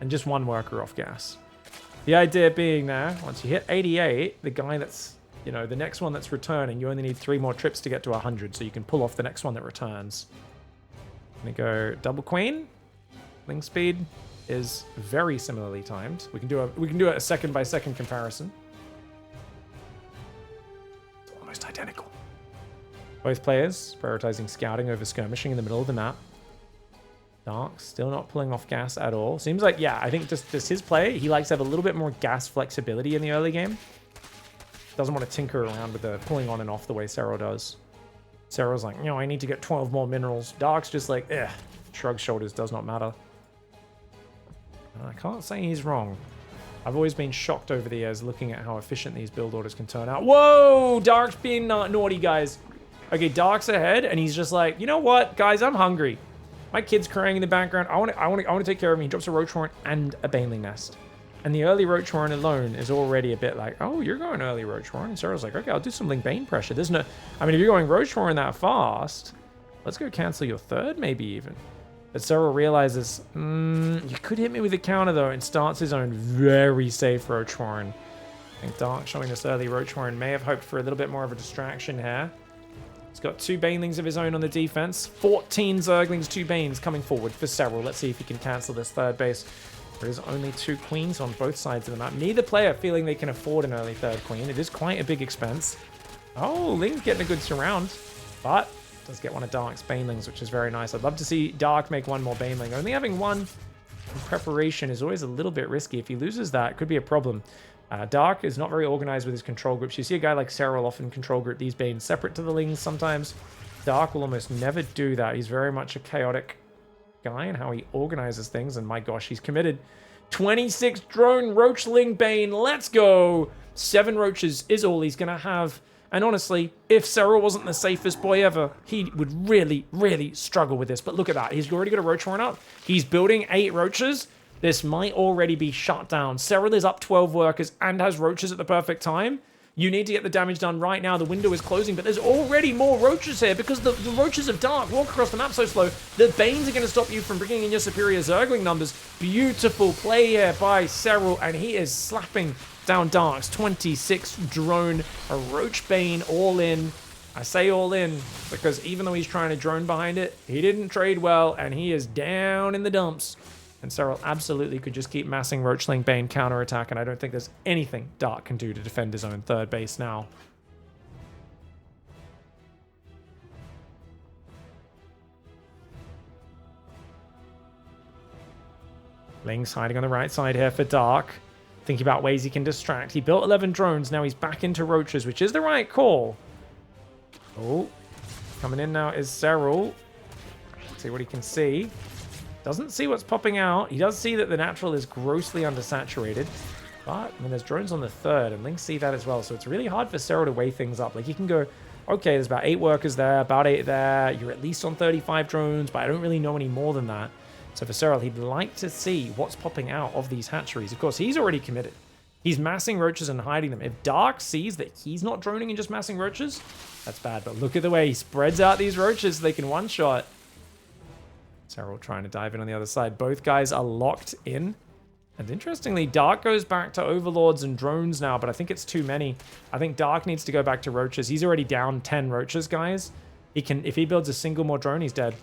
And just 1 worker off gas. The idea being now, once you hit 88, the guy that's, you know, the next one that's returning, you only need 3 more trips to get to 100, so you can pull off the next one that returns. I'm going to go double queen. Ling speed is very similarly timed. We can do a second by second comparison. Almost identical. Both players prioritizing scouting over skirmishing in the middle of the map. Dark still not pulling off gas at all. Seems like, yeah, I think just his play, he likes to have a little bit more gas flexibility in the early game. Doesn't want to tinker around with the pulling on and off the way SERRAL does. SERRAL's like, you know, I need to get 12 more minerals. Dark's just like, shrugs shoulders, does not matter. And I can't say he's wrong. I've always been shocked over the years looking at how efficient these build orders can turn out. Whoa! Dark's being naughty, guys. Okay, Dark's ahead, and he's just like, you know what, guys? I'm hungry. My kid's crying in the background. I want to take care of him. He drops a Roach Horn and a Baneling Nest. And the early Roach Horn alone is already a bit like, oh, you're going early Roach Horn. And SERRAL's like, okay, I'll do some Ling Bane pressure. There's no... I mean, if you're going Roach Horn that fast, let's go cancel your 3rd, maybe even. But SERRAL realizes, you could hit me with a counter, though, and starts his own very safe Roach Horn. I think Dark showing this early Roach Horn may have hoped for a little bit more of a distraction here. He's got 2 Banelings of his own on the defense. 14 Zerglings, 2 Banes coming forward for SERRAL. Let's see if he can cancel this 3rd base. There is only 2 Queens on both sides of the map. Neither player feeling they can afford an early 3rd Queen. It is quite a big expense. Oh, Ling's getting a good surround, but does get one of Dark's Banelings, which is very nice. I'd love to see Dark make 1 more Baneling. Only having 1 in preparation is always a little bit risky. If he loses that, it could be a problem. Dark is not very organized with his control groups. You see a guy like SERRAL often control group these Banes separate to the Lings sometimes. Dark will almost never do that. He's very much a chaotic guy in how he organizes things, and my gosh, he's committed. 26 drone Roach Ling Bane. Let's go. 7 Roaches is all he's going to have. And honestly, if SERRAL wasn't the safest boy ever, he would really, really struggle with this. But look at that. He's already got a Roach Horn up. He's building 8 Roaches. This might already be shut down. SERRAL is up 12 workers and has Roaches at the perfect time. You need to get the damage done right now. The window is closing, but there's already more Roaches here because the Roaches of Dark walk across the map so slow. The Banes are going to stop you from bringing in your superior Zergling numbers. Beautiful play here by SERRAL, and he is slapping down Dark's 26 drone, a Roach Bane all in. I say all in because even though he's trying to drone behind it, he didn't trade well, and he is down in the dumps. And SERRAL absolutely could just keep massing Roach Ling Bane counterattack, and I don't think there's anything Dark can do to defend his own 3rd base now. Ling's hiding on the right side here for Dark. Thinking about ways he can distract. He built 11 drones, now he's back into Roaches, which is the right call. Oh, coming in now is SERRAL. Let's see what he can see. Doesn't see what's popping out. He does see that the natural is grossly undersaturated. But, I mean, there's drones on the third, and Lynx see that as well. So it's really hard for SERRAL to weigh things up. Like, he can go, okay, there's about 8 workers there, about 8 there. You're at least on 35 drones, but I don't really know any more than that. So for SERRAL, he'd like to see what's popping out of these hatcheries. Of course, he's already committed. He's massing roaches and hiding them. If Dark sees that he's not droning and just massing roaches, that's bad. But look at the way he spreads out these roaches so they can one-shot. SERRAL trying to dive in on the other side. Both guys are locked in. And interestingly, Dark goes back to Overlords and drones now, but I think it's too many. I think Dark needs to go back to roaches. He's already down 10 roaches, guys. He can, if he builds a single more drone, he's dead.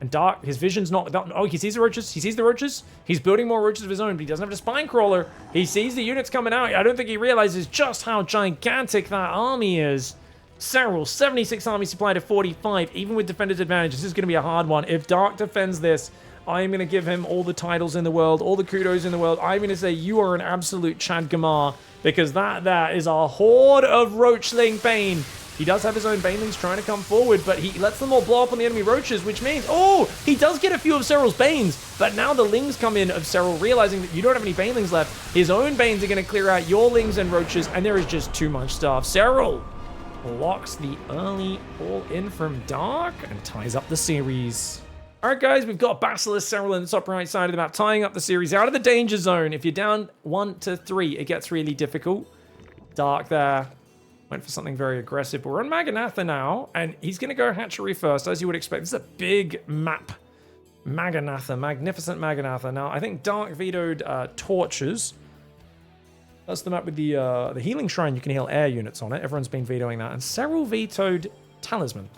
And Dark, his vision's not... Oh, he sees the roaches. He sees the roaches. He's building more roaches of his own, but he doesn't have a spine crawler. He sees the units coming out. I don't think he realizes just how gigantic that army is. SERRAL, 76 army supply to 45, even with defender's advantage. This is going to be a hard one. If Dark defends this, I'm going to give him all the titles in the world, all the kudos in the world. I'm going to say you are an absolute Chad Gamar, because that is a horde of Roachling Bane. He does have his own Banelings trying to come forward, but he lets them all blow up on the enemy roaches, which means, oh, he does get a few of SERRAL's Banes, but now the Lings come in of SERRAL, realizing that you don't have any Banelings left. His own Banes are going to clear out your Lings and roaches, and there is just too much stuff. SERRAL blocks the early all-in from Dark and ties up the series. All right, guys, we've got Basilisk SERRAL in the top right side of the map, tying up the series out of the danger zone. If you're down 1 to 3, it gets really difficult. Dark there. Went for something very aggressive, but we're on Maganatha now, and he's going to go hatchery first, as you would expect. This is a big map. Maganatha, magnificent Maganatha. Now, I think Dark vetoed torches. That's the map with the healing shrine. You can heal air units on it. Everyone's been vetoing that. And SERRAL vetoed Talisman,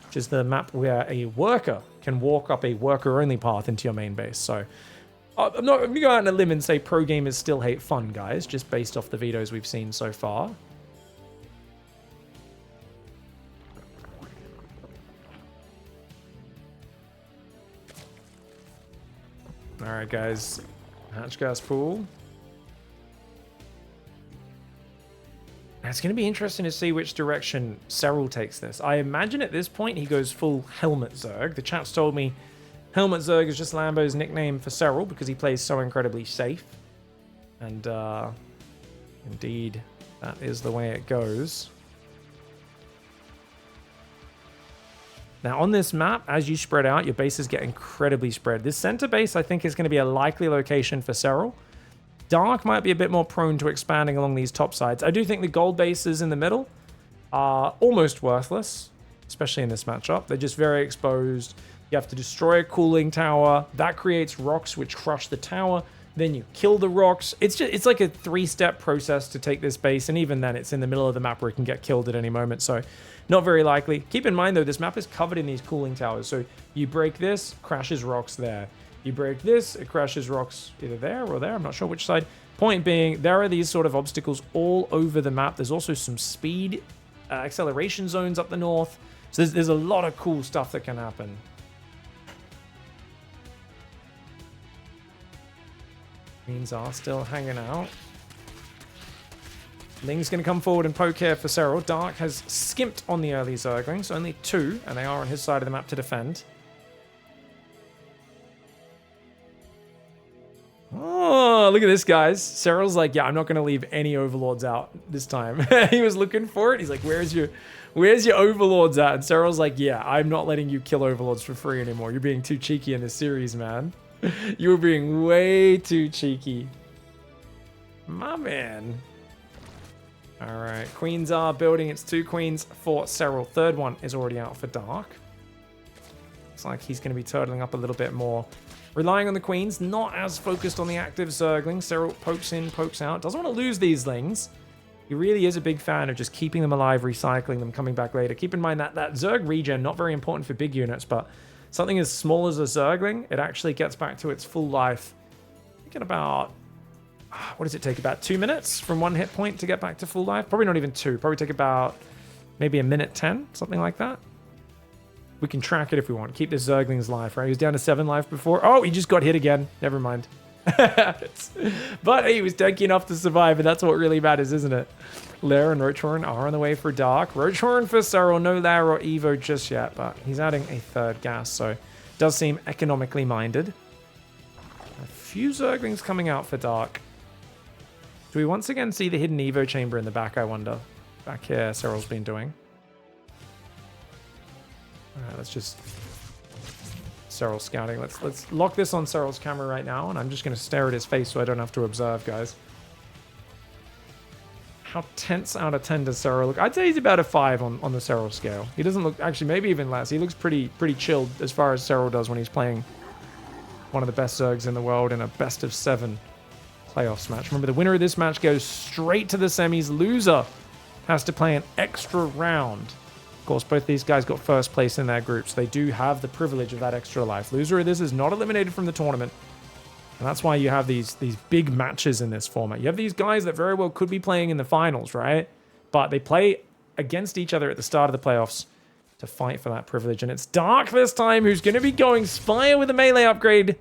which is the map where a worker can walk up a worker-only path into your main base. So I'm going to go out on a limb and say pro gamers still hate fun, guys, just based off the vetoes we've seen so far. All right, guys. Hatch gas pool. It's going to be interesting to see which direction SERRAL takes this. I imagine at this point he goes full Helmet Zerg. The chat's told me Helmet Zerg is just Lambo's nickname for SERRAL because he plays so incredibly safe. And indeed, that is the way it goes. Now on this map, as you spread out, your bases get incredibly spread. This center base, I think, is going to be a likely location for SERRAL. Dark might be a bit more prone to expanding along these top sides. I do think the gold bases in the middle are almost worthless, especially in this matchup. They're just very exposed. You have to destroy a cooling tower. That creates rocks which crush the tower. Then you kill the rocks. It's like a 3-step process to take this base, and even then it's in the middle of the map where it can get killed at any moment, so not very likely. Keep in mind though, this map is covered in these cooling towers, so you break this, crashes rocks there. You break this, it crashes rocks either there or there, I'm not sure which side. Point being, there are these sort of obstacles all over the map. There's also some speed acceleration zones up the north, so there's a lot of cool stuff that can happen. Queens are still hanging out. Ling's going to come forward and poke here for SERRAL. Dark has skimped on the early Zerglings, only 2, and they are on his side of the map to defend. Oh, look at this, guys. SERRAL's like, yeah, I'm not going to leave any Overlords out this time. He was looking for it. He's like, where's your Overlords at? And SERRAL's like, yeah, I'm not letting you kill Overlords for free anymore. You're being too cheeky in this series, man. You were being way too cheeky. My man. All right, queens are building. It's 2 queens for SERRAL. Third one is already out for Dark. Looks like he's going to be turtling up a little bit more. Relying on the queens, not as focused on the active Zerglings. SERRAL pokes in, pokes out. Doesn't want to lose these Lings. He really is a big fan of just keeping them alive, recycling them, coming back later. Keep in mind that Zerg regen, not very important for big units, but something as small as a Zergling, it actually gets back to its full life. I think in about, what does it take? About 2 minutes from 1 hit point to get back to full life? Probably not even 2. Probably take about maybe 1:10, something like that. We can track it if we want. Keep this Zergling's life, right? He was down to 7 life before. Oh, he just got hit again. Never mind. But he was tanky enough to survive, and that's what really matters, isn't it? Lair and Roachhorn are on the way for Dark. Roachhorn for SERRAL. No Lair or Evo just yet, but he's adding a 3rd gas, so Does seem economically minded. A few Zerglings coming out for Dark. Do we once again see the hidden Evo chamber in the back, I wonder? Back here, Serral's been doing. Alright, let's just... Serral scouting. Let's lock this on Serral's camera right now, and I'm just going to stare at his face so I don't have to observe, guys. How tense out of 10 does Serral look? I'd say he's about a 5 on the Serral scale. He doesn't look... Actually, maybe even less. He looks pretty chilled as far as Serral does when he's playing one of the best Zergs in the world in a best-of-7 playoffs match. Remember, the winner of this match goes straight to the semis. Loser has to play an extra round. Of course, both these guys got first place in their groups. They do have the privilege of that extra life. Loser of this is not eliminated from the tournament. And that's why you have these big matches in this format. You have these guys that very well could be playing in the finals, right? But they play against each other at the start of the playoffs to fight for that privilege. And it's Dark this time who's going to be going Spire with a melee upgrade.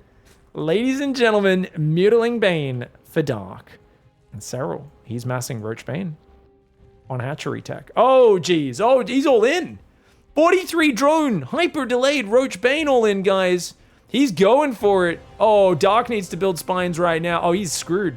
Ladies and gentlemen, Mutalisk Bane for Dark. And Serral, he's massing Roach Bane on hatchery tech. Oh, geez. Oh, he's all in. 43 drone, hyper delayed Roach Bane all in, guys. He's going for it. Oh, Dark needs to build spines right now. Oh, he's screwed.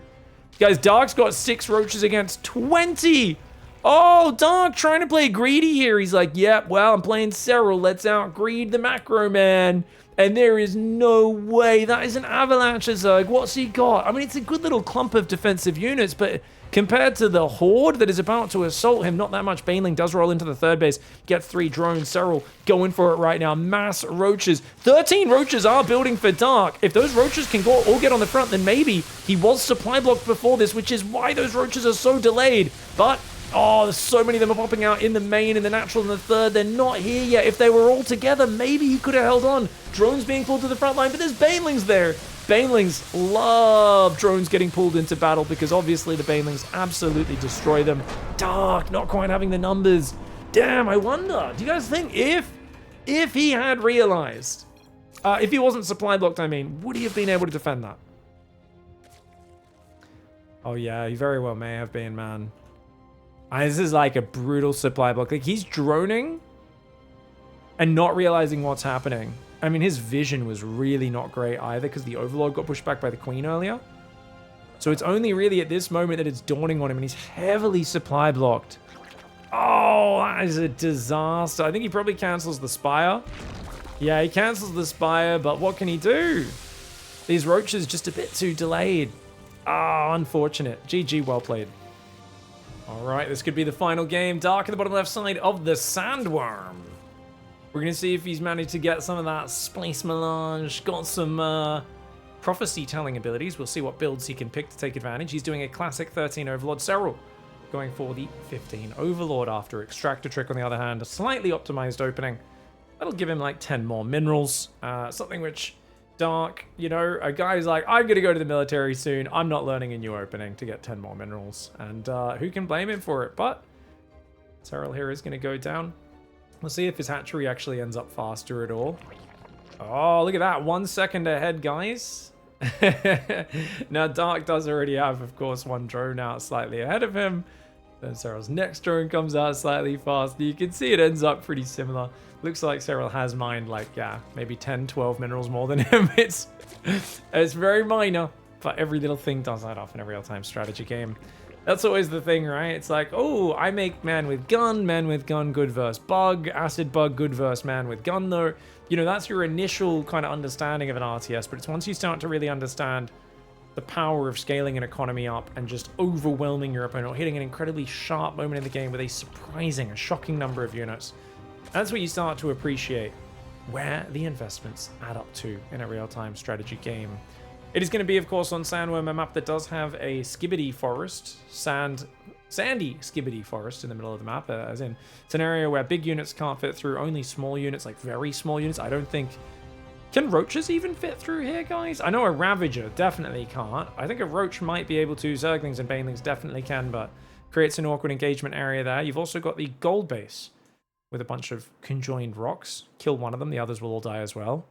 Guys, Dark's got 6 roaches against 20. Oh, Dark trying to play greedy here. He's like, yep, well, I'm playing Serral. Let's out-greed the macro man. And there is no way. That is an avalanche Zerg. What's he got? I mean, it's a good little clump of defensive units, but compared to the horde that is about to assault him, not that much. Baneling does roll into the third base, get 3 drones. Serral going for it right now. Mass roaches. 13 roaches are building for Dark. If those roaches can go all get on the front, then maybe he was supply blocked before this, which is why those roaches are so delayed. But oh, there's so many of them are popping out in the main, in the natural, in the third. They're not here yet. If they were all together, maybe he could have held on. Drones being pulled to the front line, but there's Banelings there. Banelings love drones getting pulled into battle because obviously the Banelings absolutely destroy them. Dark, not quite having the numbers. Damn, I wonder, do you guys think if he had realized, if he wasn't supply blocked, I mean, would he have been able to defend that? Oh yeah, he very well may have been, man. This is like a brutal supply block. Like, he's droning and not realizing what's happening. I mean, his vision was really not great either because the Overlord got pushed back by the Queen earlier. So it's only really at this moment that it's dawning on him, and he's heavily supply blocked. Oh, that is a disaster. I think he probably cancels the Spire. Yeah, he cancels the Spire, but what can he do? These roaches just a bit too delayed. Ah, unfortunate. GG, well played. All right, this could be the final game. Dark at the bottom left side of the Sandworm. We're going to see if he's managed to get some of that Space Melange, got some prophecy-telling abilities. We'll see what builds he can pick to take advantage. He's doing a classic 13 Overlord. Serral going for the 15 Overlord after Extractor Trick, on the other hand. A slightly optimized opening. That'll give him like 10 more minerals. Something which Dark, you know, a guy's like, I'm going to go to the military soon. I'm not learning a new opening to get 10 more minerals. And who can blame him for it? But Serral here is going to go down. We'll see if his hatchery actually ends up faster at all. Oh, look at that. 1 second ahead, guys. Now, Dark does already have, of course, 1 drone out slightly ahead of him. Then Serral's next drone comes out slightly faster. You can see it ends up pretty similar. Looks like Serral has mined, like, yeah, maybe 10, 12 minerals more than him. It's very minor, but every little thing does add up in a real-time strategy game. That's always the thing, right? It's like, oh, I make man with gun, good versus bug, acid bug, good versus man with gun, though. You know, that's your initial kind of understanding of an RTS, but it's once you start to really understand the power of scaling an economy up and just overwhelming your opponent, or hitting an incredibly sharp moment in the game with a surprising, a shocking number of units. That's where you start to appreciate where the investments add up to in a real-time strategy game. It is going to be, of course, on Sandworm, a map that does have a skibbity forest, sandy skibbity forest in the middle of the map, as in it's an area where big units can't fit through, only small units, like very small units. I don't think... Can roaches even fit through here, guys? I know a Ravager definitely can't. I think a roach might be able to. Zerglings and Banelings definitely can, but creates an awkward engagement area there. You've also got the gold base with a bunch of conjoined rocks. Kill one of them, the others will all die as well.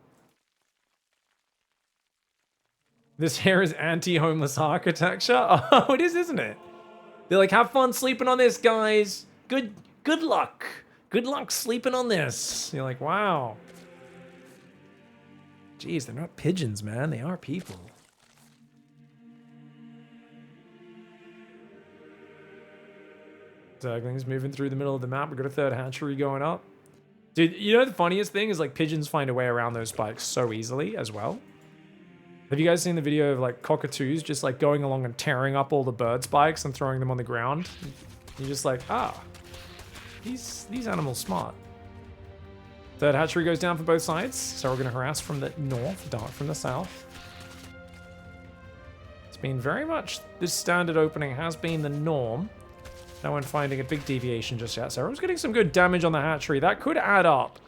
This here is anti-homeless architecture. Oh, it is, isn't it? They're like, have fun sleeping on this, guys. Good luck. Good luck sleeping on this. You're like, wow. Jeez, they're not pigeons, man. They are people. Zerglings moving through the middle of the map. We've got a third hatchery going up. Dude, you know the funniest thing is like pigeons find a way around those spikes so easily as well. Have you guys seen the video of like cockatoos just like going along and tearing up all the bird spikes and throwing them on the ground? You're just like, these animals smart. Third hatchery goes down for both sides. So we're going to harass from the north, Dark from the south. It's been very much, this standard opening has been the norm. No one finding a big deviation just yet. Serral's getting some good damage on the hatchery. That could add up.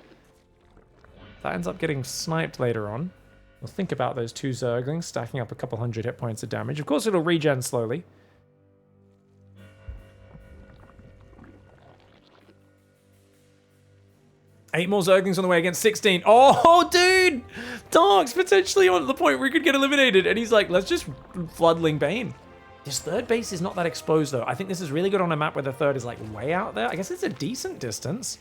That ends up getting sniped later on. We'll think about those two Zerglings stacking up a couple hundred hit points of damage. Of course, it'll regen slowly. Eight more Zerglings on the way against 16. Oh, dude! Dark's potentially on the point where he could get eliminated. And he's like, let's just floodling Bane. His third base is not that exposed, though. I think this is really good on a map where the third is, like, way out there. I guess it's a decent distance.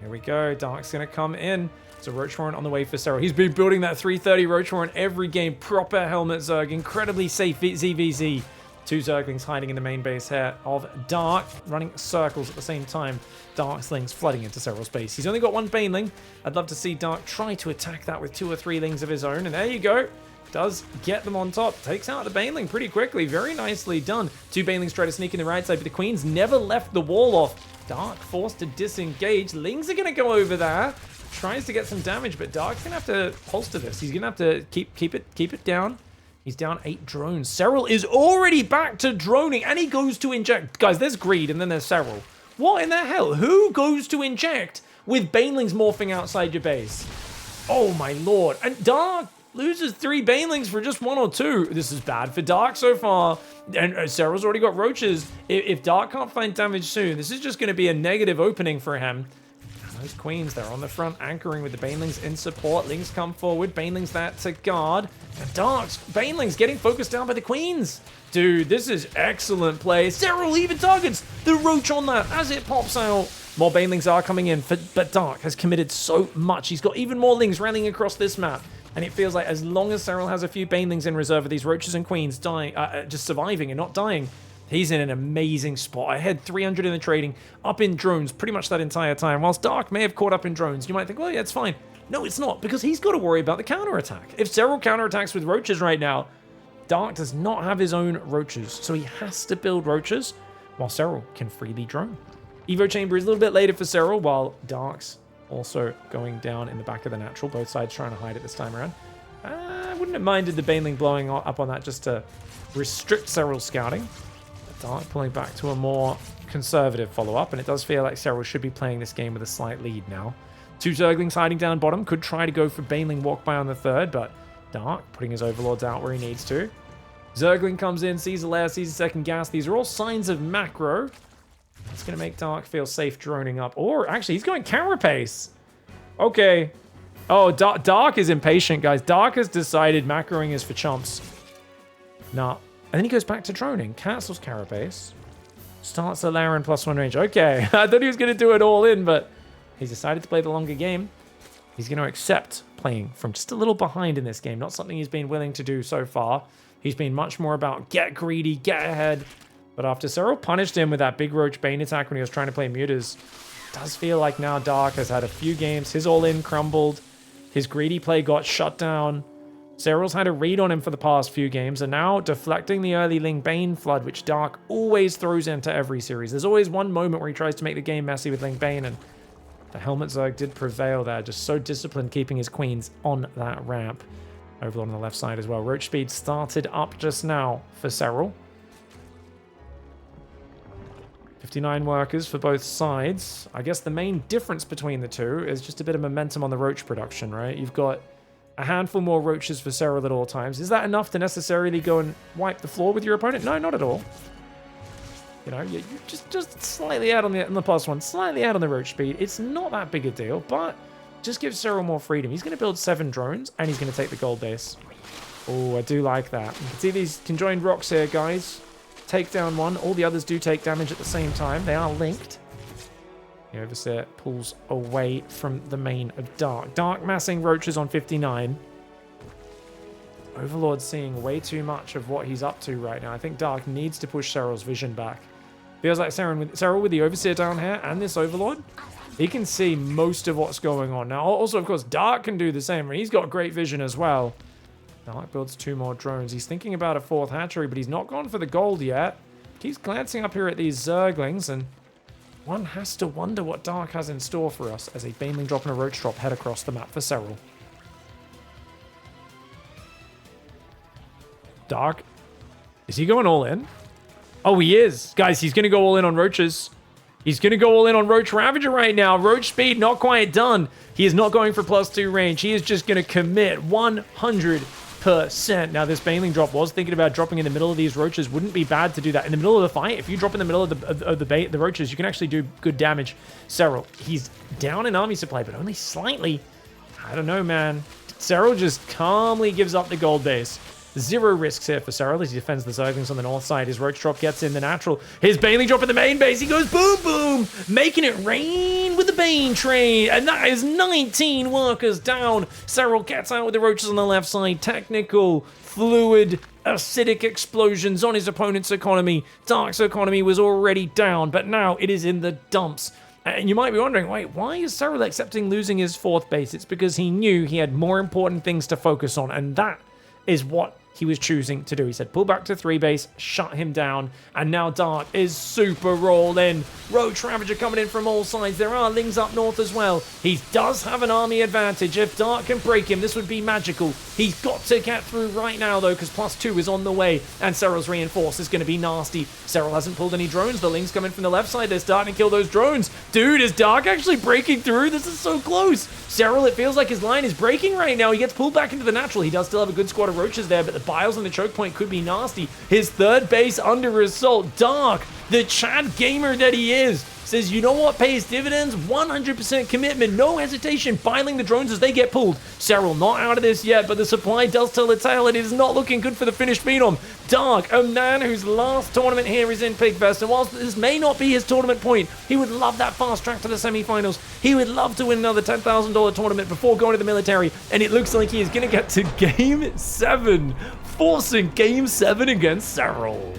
Here we go. Dark's going to come in. It's a Roach Warrant on the way for Serral. He's been building that 330 Roach Warrant every game. Proper Helmet Zerg. Incredibly safe ZvZ. Two Zerglings hiding in the main base here of Dark, running circles at the same time. Darklings flooding into Serral's base. He's only got one Baneling. I'd love to see Dark try to attack that with 2 or 3 lings of his own. And there you go. Does get them on top. Takes out the Baneling pretty quickly. Very nicely done. 2 Banelings try to sneak in the right side, but the Queen's never left the wall off. Dark forced to disengage. Lings are going to go over there. Tries to get some damage, but Dark's going to have to holster this. He's going to have to keep it down. He's down 8 drones. Serral is already back to droning, and he goes to inject. Guys, there's Greed, and then there's Serral. What in the hell? Who goes to inject with Banelings morphing outside your base? Oh my lord. And Dark loses 3 Banelings for just 1 or 2. This is bad for Dark so far. And Serral's already got Roaches. If Dark can't find damage soon, this is just going to be a negative opening for him. And those Queens, they're on the front, anchoring with the Banelings in support. Lings come forward. Banelings there to guard. And Dark's Banelings getting focused down by the Queens. Dude, this is excellent play. Serral even targets the Roach on that as it pops out. More Banelings are coming in, but Dark has committed so much. He's got even more Lings rallying across this map. And it feels like as long as Serral has a few Banelings in reserve of these Roaches and Queens dying, just surviving and not dying, he's in an amazing spot. Ahead 300 in the trading, up in drones pretty much that entire time. Whilst Dark may have caught up in drones, you might think, well, yeah, it's fine. No, it's not, because he's got to worry about the counterattack. If Serral counterattacks with Roaches right now, Dark does not have his own Roaches, so he has to build Roaches while Serral can freely drone. Evo Chamber is a little bit later for Serral, while Dark's also going down in the back of the natural. Both sides trying to hide it this time around. I wouldn't have minded the Baneling blowing up on that just to restrict Serral's scouting. But Dark pulling back to a more conservative follow-up, and it does feel like Serral should be playing this game with a slight lead now. 2 Zerglings hiding down bottom. Could try to go for Baneling walk by on the third, but Dark putting his Overlords out where he needs to. Zergling comes in, sees a lair, sees a second gas. These are all signs of macro. It's going to make Dark feel safe droning up. Or, actually, he's going carapace. Okay. Oh, Dark is impatient, guys. Dark has decided macroing is for chumps. Nah. And then he goes back to droning. Cancels carapace. Starts a lair and +1 range. Okay. I thought he was going to do it all in, but he's decided to play the longer game. He's going to accept playing from just a little behind in this game. Not something he's been willing to do so far. He's been much more about get greedy, get ahead. But after Serral punished him with that big Roach Bane attack when he was trying to play Mutas, it does feel like now Dark has had a few games. His all-in crumbled. His greedy play got shut down. Serral's had a read on him for the past few games, and now deflecting the early Ling Bane flood, which Dark always throws into every series. There's always one moment where he tries to make the game messy with Ling Bane, and the Helmet Zerg did prevail there. Just so disciplined, keeping his Queens on that ramp. Overlord on the left side as well. Roach speed started up just now for Serral. 59 workers for both sides. I guess the main difference between the two is just a bit of momentum on the Roach production, right? You've got a handful more Roaches for Serral at all times. Is that enough to necessarily go and wipe the floor with your opponent? No, not at all. You know, you just slightly out on the +1, slightly out on the Roach speed. It's not that big a deal, but just gives Serral more freedom. He's going to build 7 drones, and he's going to take the gold base. Oh, I do like that. You can see these conjoined rocks here, guys. Take down one. All the others do take damage at the same time. They are linked. The Overseer pulls away from the main of Dark. Dark massing Roaches on 59. Overlord's seeing way too much of what he's up to right now. I think Dark needs to push Serral's vision back. Feels like Serral with the Overseer down here and this Overlord, he can see most of what's going on. Now, also, of course, Dark can do the same. He's got great vision as well. Dark builds 2 more drones. He's thinking about a 4th hatchery, but he's not gone for the gold yet. Keeps glancing up here at these Zerglings, and one has to wonder what Dark has in store for us as a Baneling drop and a Roach drop head across the map for Serral. Dark, is he going all in? Oh, he is. Guys, he's going to go all in on Roaches. He's going to go all in on Roach Ravager right now. Roach speed not quite done. He is not going for +2 range. He is just going to commit 100%. Now, this Baneling drop was thinking about dropping in the middle of these Roaches. Wouldn't be bad to do that. In the middle of the fight, if you drop in the middle of the Roaches, you can actually do good damage. Serral, he's down in army supply, but only slightly. I don't know, man. Serral just calmly gives up the gold base. 0 risks here for Serral as he defends the Zerglings on the north side. His Roach drop gets in the natural. His Baneling drop in the main base. He goes boom, boom, making it rain with the Bane train. And that is 19 workers down. Serral gets out with the Roaches on the left side. Technical, fluid, acidic explosions on his opponent's economy. Dark's economy was already down, but now it is in the dumps. And you might be wondering, wait, why is Serral accepting losing his 4th base? It's because he knew he had more important things to focus on, and that is what he was choosing to do. He said, pull back to 3 base, shut him down, and now Dark is super rolled in. Roach Ravager coming in from all sides. There are Lings up north as well. He does have an army advantage. If Dark can break him, this would be magical. He's got to get through right now, though, because +2 is on the way, and Serral's reinforce is going to be nasty. Serral hasn't pulled any drones. The Lings coming from the left side. They're starting to kill those drones. Dude, is Dark actually breaking through? This is so close. Serral, it feels like his line is breaking right now. He gets pulled back into the natural. He does still have a good squad of Roaches there, but the Biles and the choke point could be nasty. His 3rd base under assault. Dark, the Chad gamer that he is, says, you know what pays dividends? 100% commitment, no hesitation, filing the drones as they get pulled. Serral not out of this yet, but the supply does tell the tale. It is not looking good for the finished Phenom. Dark, a man whose last tournament here is in PiGFest, and whilst this may not be his tournament point, he would love that fast track to the semifinals. He would love to win another $10,000 tournament before going to the military, and it looks like he is going to get to Game 7, forcing Game 7 against Serral.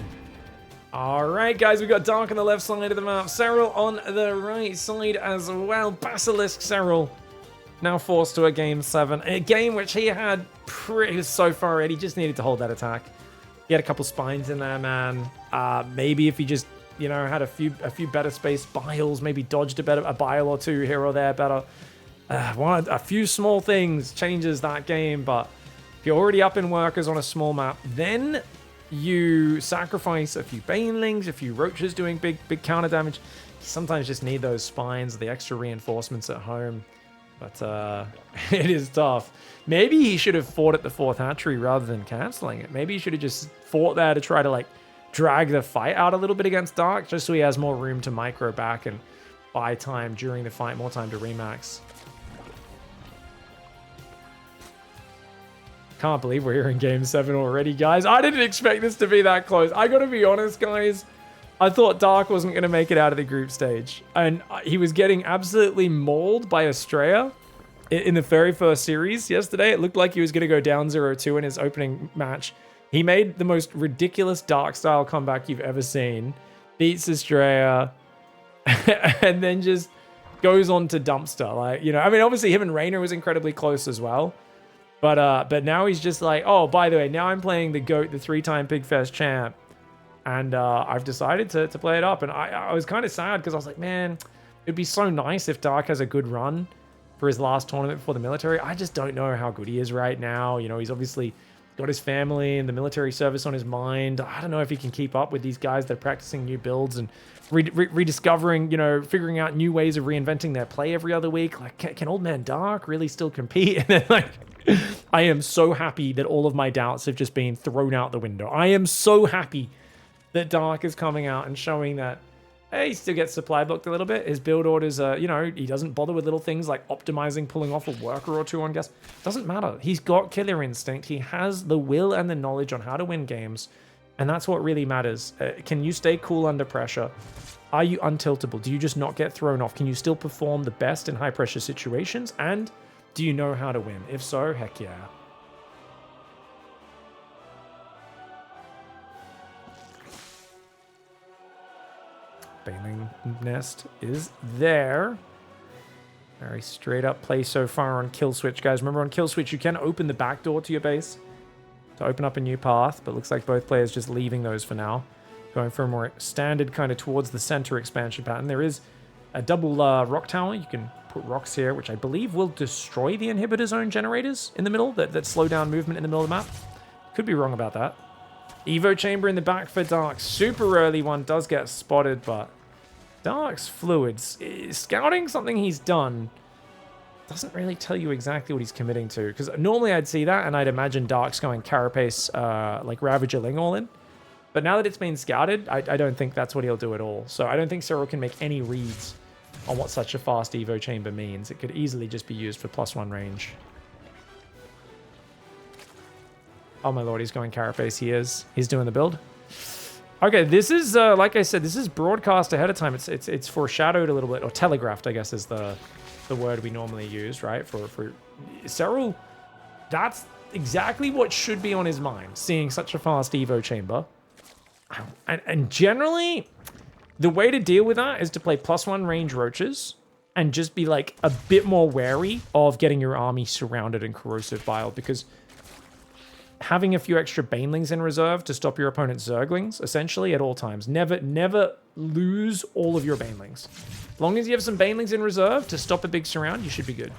All right, guys, we've got Dark on the left side of the map. Serral on the right side as well. Basilisk Serral now forced to a Game 7. A game which he had so far already. He just needed to hold that attack. He had a couple spines in there, man. Maybe if he just, you know, had a few better space biles, maybe dodged a bile or 2 here or there better. A few small things changes that game, but if you're already up in workers on a small map, then you sacrifice a few Banelings, a few Roaches doing big counter damage. You sometimes just need those spines, the extra reinforcements at home. But it is tough. Maybe he should have fought at the 4th hatchery rather than canceling it. Maybe he should have just fought there to try to, like, drag the fight out a little bit against Dark, just so he has more room to micro back and buy time during the fight, more time to remax. Can't believe we're here in Game 7 already, guys. I didn't expect this to be that close. I gotta be honest, guys. I thought Dark wasn't going to make it out of the group stage. And he was getting absolutely mauled by Estrella in the very first series yesterday. It looked like he was going to go down 0-2 in his opening match. He made the most ridiculous Dark-style comeback you've ever seen. Beats Estrella. And then just goes on to dumpster. Like, you know, I mean, obviously him and Rainer was incredibly close as well. But now he's just like, oh, by the way, now I'm playing the GOAT, the 3-time PiGFest champ. And I've decided to play it up. And I was kind of sad because I was like, man, it'd be so nice if Dark has a good run for his last tournament before the military. I just don't know how good he is right now. You know, he's obviously got his family and the military service on his mind. I don't know if he can keep up with these guys that are practicing new builds and rediscovering, you know, figuring out new ways of reinventing their play every other week. Like, can old man Dark really still compete? And then, like, I am so happy that all of my doubts have just been thrown out the window. I am so happy that Dark is coming out and showing that, hey, he still gets supply blocked a little bit. His build orders, you know, he doesn't bother with little things like optimizing, pulling off a worker or 2 on guess. Doesn't matter. He's got killer instinct. He has the will and the knowledge on how to win games. And that's what really matters. Can you stay cool under pressure? Are you untiltable? Do you just not get thrown off? Can you still perform the best in high pressure situations? And do you know how to win? If so, heck yeah. Baneling nest is there. Very straight up play so far on kill switch, guys. Remember, on kill switch, you can open the back door to your base to open up a new path, but looks like both players just leaving those for now. Going for a more standard kind of towards the center expansion pattern. There is a double rock tower. You can put rocks here, which I believe will destroy the inhibitor zone generators in the middle that slow down movement in the middle of the map. Could be wrong about that. Evo chamber in the back for Dark. Super early one does get spotted, but Dark's fluids. Scouting something he's done doesn't really tell you exactly what he's committing to. Because normally I'd see that and I'd imagine Dark's going Carapace, like Ravager Ling all in. But now that it's been scouted, I don't think that's what he'll do at all. So I don't think SERRAL can make any reads on what such a fast Evo chamber means. It could easily just be used for +1 range. Oh my lord, he's going Carapace. He is. He's doing the build. Okay, this is, like I said, this is broadcast ahead of time. It's foreshadowed a little bit, or telegraphed, I guess, is the word we normally use, right? For SERRAL, that's exactly what should be on his mind, seeing such a fast Evo chamber. And generally, the way to deal with that is to play +1 range roaches and just be like a bit more wary of getting your army surrounded in corrosive bile, because having a few extra banelings in reserve to stop your opponent's zerglings, essentially, at all times. Never lose all of your banelings. As long as you have some banelings in reserve to stop a big surround, you should be good.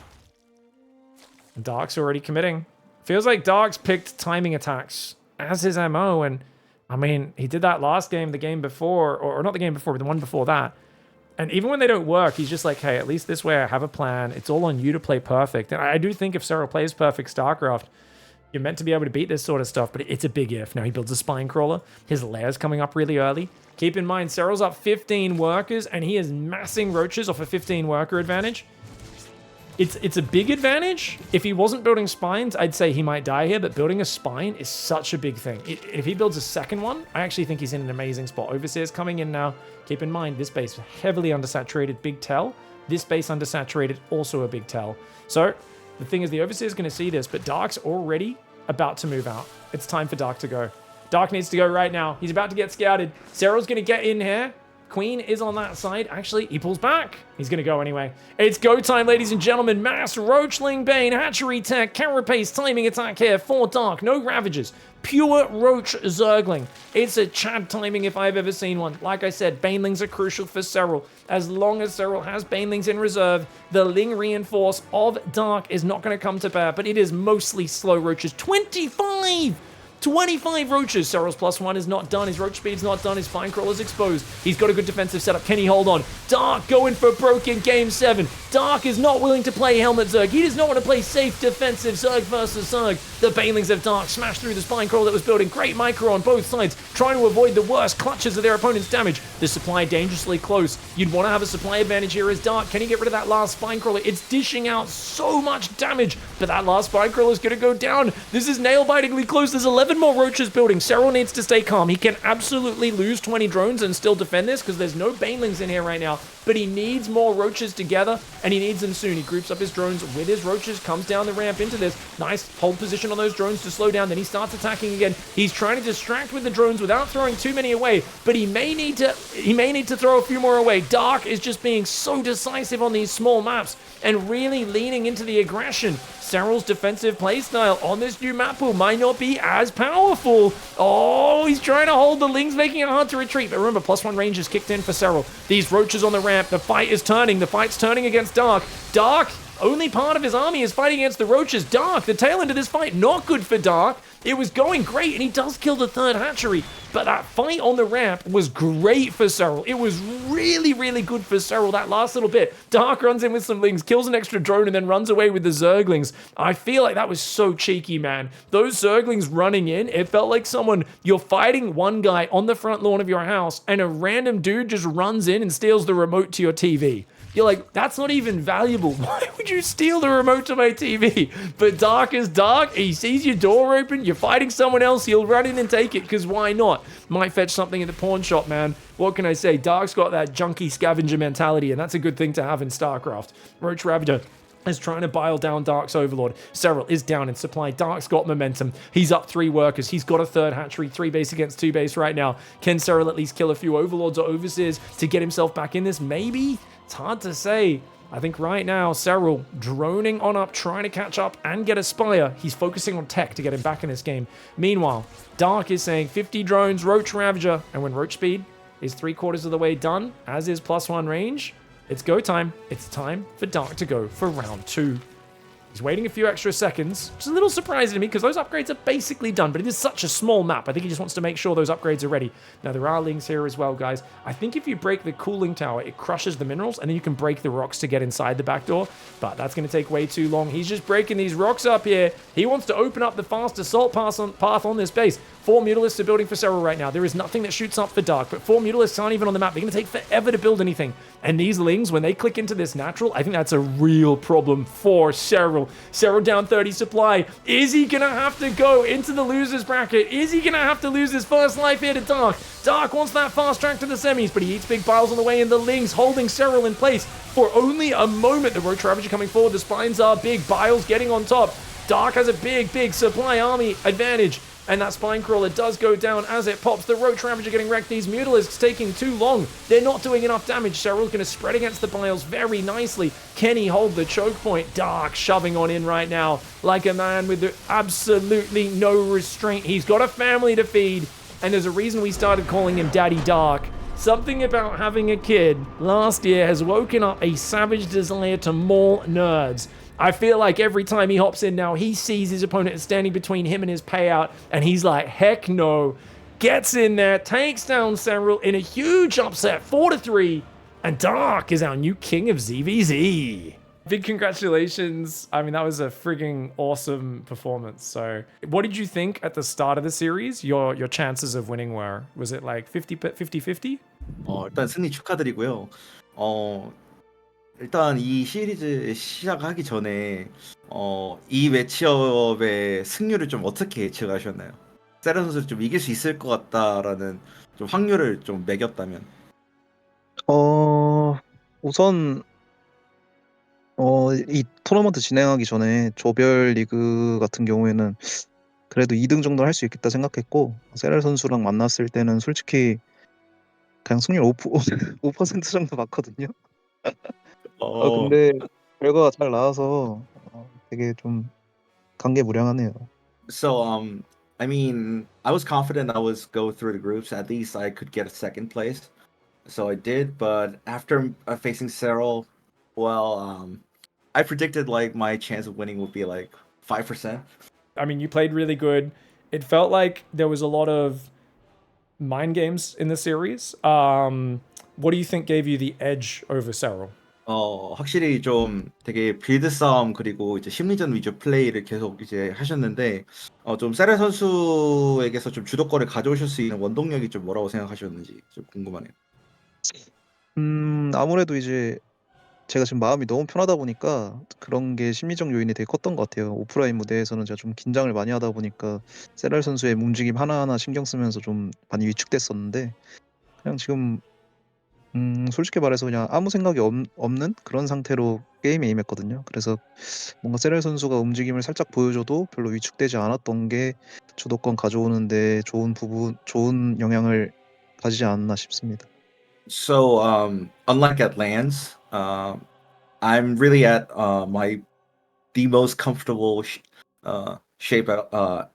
Dark's already committing. Feels like Dark's picked timing attacks as his MO, and I mean, he did that last game, the game before, or not the game before, but the one before that. And even when they don't work, he's just like, hey, at least this way I have a plan. It's all on you to play perfect. And I do think if SERRAL plays perfect StarCraft, you're meant to be able to beat this sort of stuff, but it's a big if. Now he builds a spine crawler. His lair's coming up really early. Keep in mind, SERRAL's up 15 workers, and he is massing roaches off a 15 worker advantage. It's a big advantage. If he wasn't building spines, I'd say he might die here, but building a spine is such a big thing. If he builds a second one, I actually think he's in an amazing spot. Overseer's coming in now. Keep in mind, this base heavily undersaturated, big tell. This base undersaturated, also a big tell. So the thing is, the Overseer's going to see this, but Dark's already about to move out. It's time for Dark to go. Dark needs to go right now. He's about to get scouted. SERRAL's going to get in here. Queen is on that side. Actually, he pulls back. He's going to go anyway. It's go time, ladies and gentlemen. Mass Roachling Bane, Hatchery Tech, Carapace, timing attack here for Dark. No Ravagers. Pure Roach Zergling. It's a Chad timing if I've ever seen one. Like I said, Banelings are crucial for SERRAL. As long as SERRAL has Banelings in reserve, the Ling Reinforce of Dark is not going to come to bear, but it is mostly slow roaches. 25 roaches. SERRAL's +1 is not done. His roach speed's not done. His spine crawler's exposed. He's got a good defensive setup. Can he hold on? Dark going for broke in game 7. Dark is not willing to play Helmet Zerg. He does not want to play safe defensive Zerg versus Zerg. The Banelings of Dark smashed through the spine crawler that was building. Great micro on both sides, trying to avoid the worst clutches of their opponent's damage. The supply dangerously close. You'd want to have a supply advantage here as Dark. Can he get rid of that last spine crawler? It's dishing out so much damage, but that last spine crawler is going to go down. This is nail-bitingly close. There's 11 more roaches building. SERRAL needs to stay calm. He can absolutely lose 20 drones and still defend this because there's no banelings in here right now, but he needs more roaches together, and he needs them soon. He groups up his drones with his roaches, comes down the ramp into this. Nice hold position on those drones to slow down. Then he starts attacking again. He's trying to distract with the drones without throwing too many away, but he may need to throw a few more away. Dark is just being so decisive on these small maps and really leaning into the aggression. SERRAL's defensive playstyle on this new map pool might not be as powerful. Oh, he's trying to hold the Lings, making it hard to retreat. But remember, +1 range is kicked in for SERRAL. These roaches on the ramp. The fight is turning. The fight's turning against Dark. Dark, only part of his army is fighting against the roaches. Dark, the tail end of this fight, not good for Dark. It was going great, and he does kill the third hatchery. But that fight on the ramp was great for SERRAL. It was really, really good for SERRAL, that last little bit. Dark runs in with some Lings, kills an extra drone, and then runs away with the Zerglings. I feel like that was so cheeky, man. Those Zerglings running in, it felt like you're fighting one guy on the front lawn of your house, and a random dude just runs in and steals the remote to your TV. You're like, that's not even valuable. Why would you steal the remote to my TV? But Dark is Dark. He sees your door open. You're fighting someone else. He'll run in and take it, because why not? Might fetch something at the pawn shop, man. What can I say? Dark's got that junky scavenger mentality, and that's a good thing to have in StarCraft. Roach Ravager is trying to bile down Dark's Overlord. SERRAL is down in supply. Dark's got momentum. He's up 3 workers. He's got a 3rd hatchery, 3 base against 2 base right now. Can SERRAL at least kill a few Overlords or Overseers to get himself back in this? Maybe? It's hard to say. I think right now, SERRAL droning on up, trying to catch up and get a Spire. He's focusing on tech to get him back in this game. Meanwhile, Dark is saying 50 drones, Roach Ravager, and when Roach speed is 3/4 of the way done, as is +1 range, it's go time. It's time for Dark to go for round 2. He's waiting a few extra seconds, which is a little surprising to me because those upgrades are basically done, but it is such a small map. I think he just wants to make sure those upgrades are ready. Now, there are links here as well, guys. I think if you break the cooling tower, it crushes the minerals, and then you can break the rocks to get inside the back door, but that's going to take way too long. He's just breaking these rocks up here. He wants to open up the fast assault path on this base. 4 Mutalisks are building for SERRAL right now. There is nothing that shoots up for Dark, but 4 Mutalisks aren't even on the map. They're going to take forever to build anything. And these lings, when they click into this natural, I think that's a real problem for SERRAL. SERRAL down 30 supply. Is he going to have to go into the loser's bracket? Is he going to have to lose his first life here to Dark? Dark wants that fast track to the semis, but he eats big piles on the way, and the lings holding SERRAL in place for only a moment. The Roach Ravager coming forward. The spines are big. Biles getting on top. Dark has a big supply army advantage. And that Spine Crawler does go down as it pops. The Roach Ravager getting wrecked. These Mutalisks taking too long. They're not doing enough damage. SERRAL's going to spread against the Biles very nicely. Can he hold the choke point? Dark shoving on in right now like a man with absolutely no restraint. He's got a family to feed. And there's a reason we started calling him Daddy Dark. Something about having a kid last year has woken up a savage desire to maul nerds. I feel like every time he hops in now, he sees his opponent is standing between him and his payout, and he's like, heck no. Gets in there, takes down SERRAL in a huge upset, 4-3, and Dark is our new king of ZvZ. Big congratulations. I mean, that was a frigging awesome performance. So what did you think at the start of the series your chances of winning were? Was it like 50-50? 일단 승리 축하드리고요. 일단 이 시리즈 시작하기 전에 이 매치업의 승률을 좀 어떻게 예측하셨나요? 세라 선수를 좀 이길 수 있을 것 같다라는 좀 확률을 좀 매겼다면. 우선 이 토너먼트 진행하기 전에 조별 리그 같은 경우에는 그래도 2등 정도 할 수 있겠다 생각했고, 세랄 선수랑 만났을 때는 솔직히 그냥 승률 5% 정도 봤거든요. 근데 결과가 잘 나와서 되게 좀 감개무량하네요. So I mean, I was confident I was go through the groups. At least I could get a second place. So I did, but after facing SERRAL, well, I predicted like my chance of winning would be like 5%. I mean, you played really good. It felt like there was a lot of mind games in the series. What do you think gave you the edge over SERRAL? 확실히 좀 되게 빌드 싸움 그리고 이제 심리전 위주 플레이를 계속 이제 하셨는데 좀 세라 선수에게서 좀 주도권을 가져오실 수 있는 원동력이 좀 뭐라고 생각하셨는지 좀 궁금하네요. 아무래도 이제 제가 지금 마음이 너무 편하다 보니까 그런 게 심리적 요인이 되게 컸던 것 같아요. 오프라인 무대에서는 제가 좀 긴장을 많이 하다 보니까 세랄 선수의 움직임 하나하나 신경 쓰면서 좀 많이 위축됐었는데, 그냥 지금 솔직히 말해서 그냥 아무 생각이 없는 그런 상태로 게임에 임했거든요. 그래서 뭔가 세랄 선수가 움직임을 살짝 보여줘도 별로 위축되지 않았던 게 주도권 가져오는데 좋은 영향을 가지지 않았나 싶습니다. So unlike at LANs, I'm really at the most comfortable shape of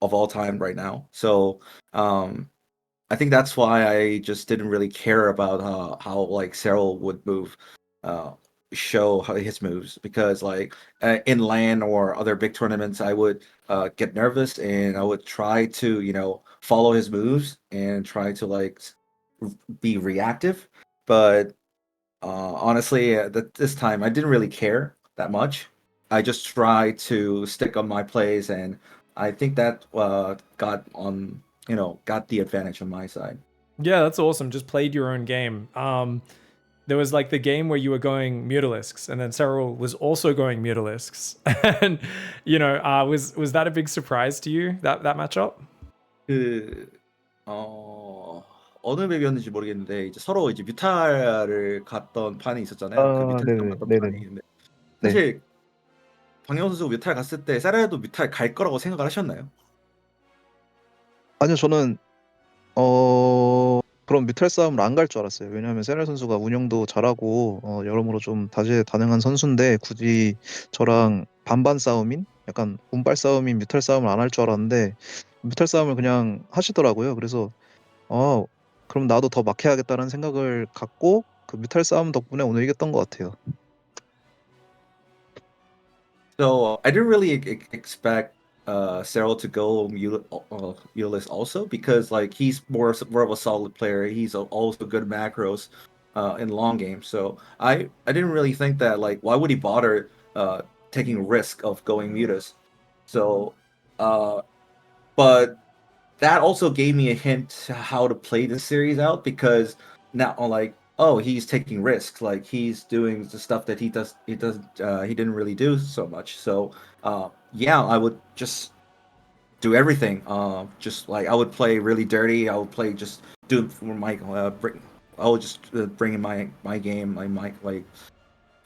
all time right now. So I think that's why I just didn't really care about how like SERRAL would move, show how his moves, because like in LAN or other big tournaments, I would get nervous and I would try to follow his moves and try to like be reactive. But honestly, this time I didn't really care that much. I just tried to stick on my plays, and I think that got the advantage on my side. Yeah, that's awesome. Just played your own game. There was like the game where you were going Mutalisks, and then SERRAL was also going Mutalisks. And was that a big surprise to you, that matchup? 어느 맵이었는지 모르겠는데 이제 서로 이제 뮤탈을 갔던 판이 있었잖아요. 그 뮤탈 네네. 갔던 네네. 판이 있는데 네. 사실 박영호 선수 뮤탈 갔을 때 세랄도 뮤탈 갈 거라고 생각을 하셨나요? 아니요, 저는 그런 뮤탈 싸움을 안 갈 줄 알았어요. 왜냐하면 세랄 선수가 운영도 잘하고 여러모로 좀 다재다능한 선수인데 굳이 저랑 반반 싸움인 약간 운빨 싸움인 뮤탈 싸움을 안 할 줄 알았는데 뮤탈 싸움을 그냥 하시더라고요. 그래서 그럼 나도 더 막해야겠다는 생각을 갖고 그 뮤탈 싸움 덕분에 오늘 이겼던 것 같아요. So I didn't really expect Serral to go Mutalisk also because like he's more of a solid player. He's also good macros in long game. So I didn't really think that like why would he bother taking a risk of going Mutas? So but that also gave me a hint to how to play this series out because now like oh he's taking risks like he's doing the stuff that he didn't really do so much so yeah I would just do everything just like I would play really dirty I would play just do for my I would just bring in my game my mic like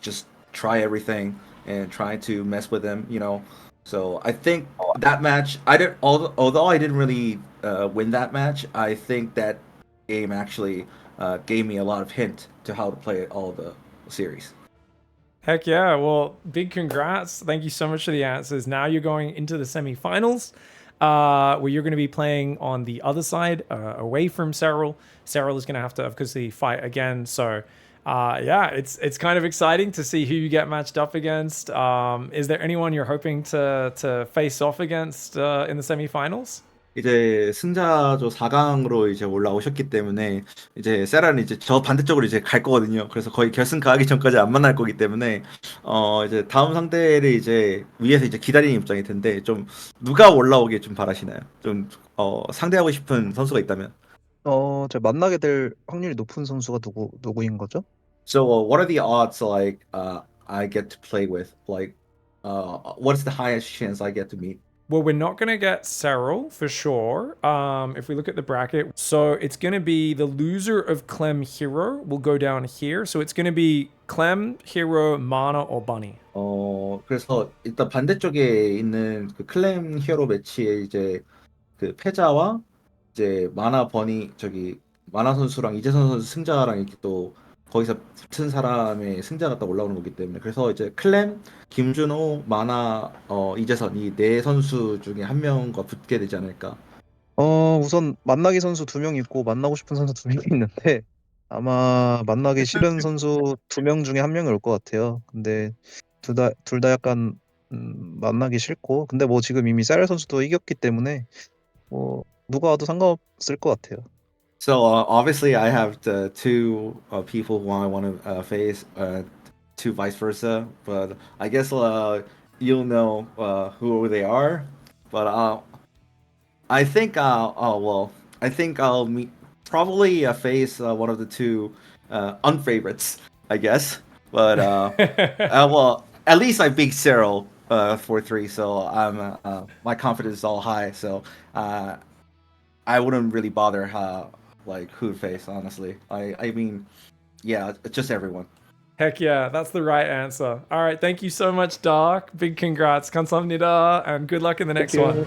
just try everything and try to mess with him, you know. So I think that match, although I didn't really win that match, I think that game actually gave me a lot of hint to how to play all the series. Heck yeah. Well, big congrats. Thank you so much for the answers. Now you're going into the semifinals, where you're going to be playing on the other side, away from Serral. Serral is going to have to, of course, fight again. So, yeah, it's kind of exciting to see who you get matched up against. Is there anyone you're hoping to face off against in the semifinals? 이제 승자조 4강으로 이제 올라오셨기 때문에 이제 세라는 이제 저 반대쪽으로 이제 갈 거거든요. 그래서 거의 결승 가기 전까지 안 만날 거기 때문에 이제 다음 상대를 이제 위에서 이제 기다리는 입장일 텐데 좀 누가 올라오길 좀 바라시나요? 좀 상대하고 싶은 선수가 있다면. 제가 만나게 될 확률이 높은 선수가 누구인 거죠? So what are the odds like I get to play with? Like what's the highest chance I get to meet? Well, we're not going to get Serral for sure. If we look at the bracket, so it's going to be the loser of Clem Hero will go down here. So it's going to be Clem, Hero, Mana, or Bunny. 그래서 일단 반대쪽에 있는 그 클램 히어로 매치에 이제 그 패자와 이제 마나 버니 저기 마나 선수랑 이재선 선수 승자랑 이렇게 또 거기서 붙은 사람의 승자가 딱 올라오는 거기 때문에 그래서 이제 클램, 김준호, 마나, 이재선 이 네 선수 중에 한 명과 붙게 되지 않을까. 우선 만나기 선수 2명 있고 만나고 싶은 선수 2명이 있는데 아마 만나기 싫은 선수 2명 중에 1명이 올 것 같아요. 근데 둘 다 약간 만나기 싫고 근데 뭐 지금 이미 세랄 선수도 이겼기 때문에 뭐 누가 와도 상관없을 것 같아요. So obviously I have the two people who I want to face, two vice versa. But I guess you'll know who they are. But I think I think I'll meet probably face one of the two unfavorites, I guess. But well, at least I beat Cyril 4-3, so I'm my confidence is all high. So I wouldn't really bother like who to face, honestly. I mean, yeah, just everyone. Heck yeah, that's the right answer. All right, thank you so much, Dark. Big congrats, 감사합니다, and good luck in the next one.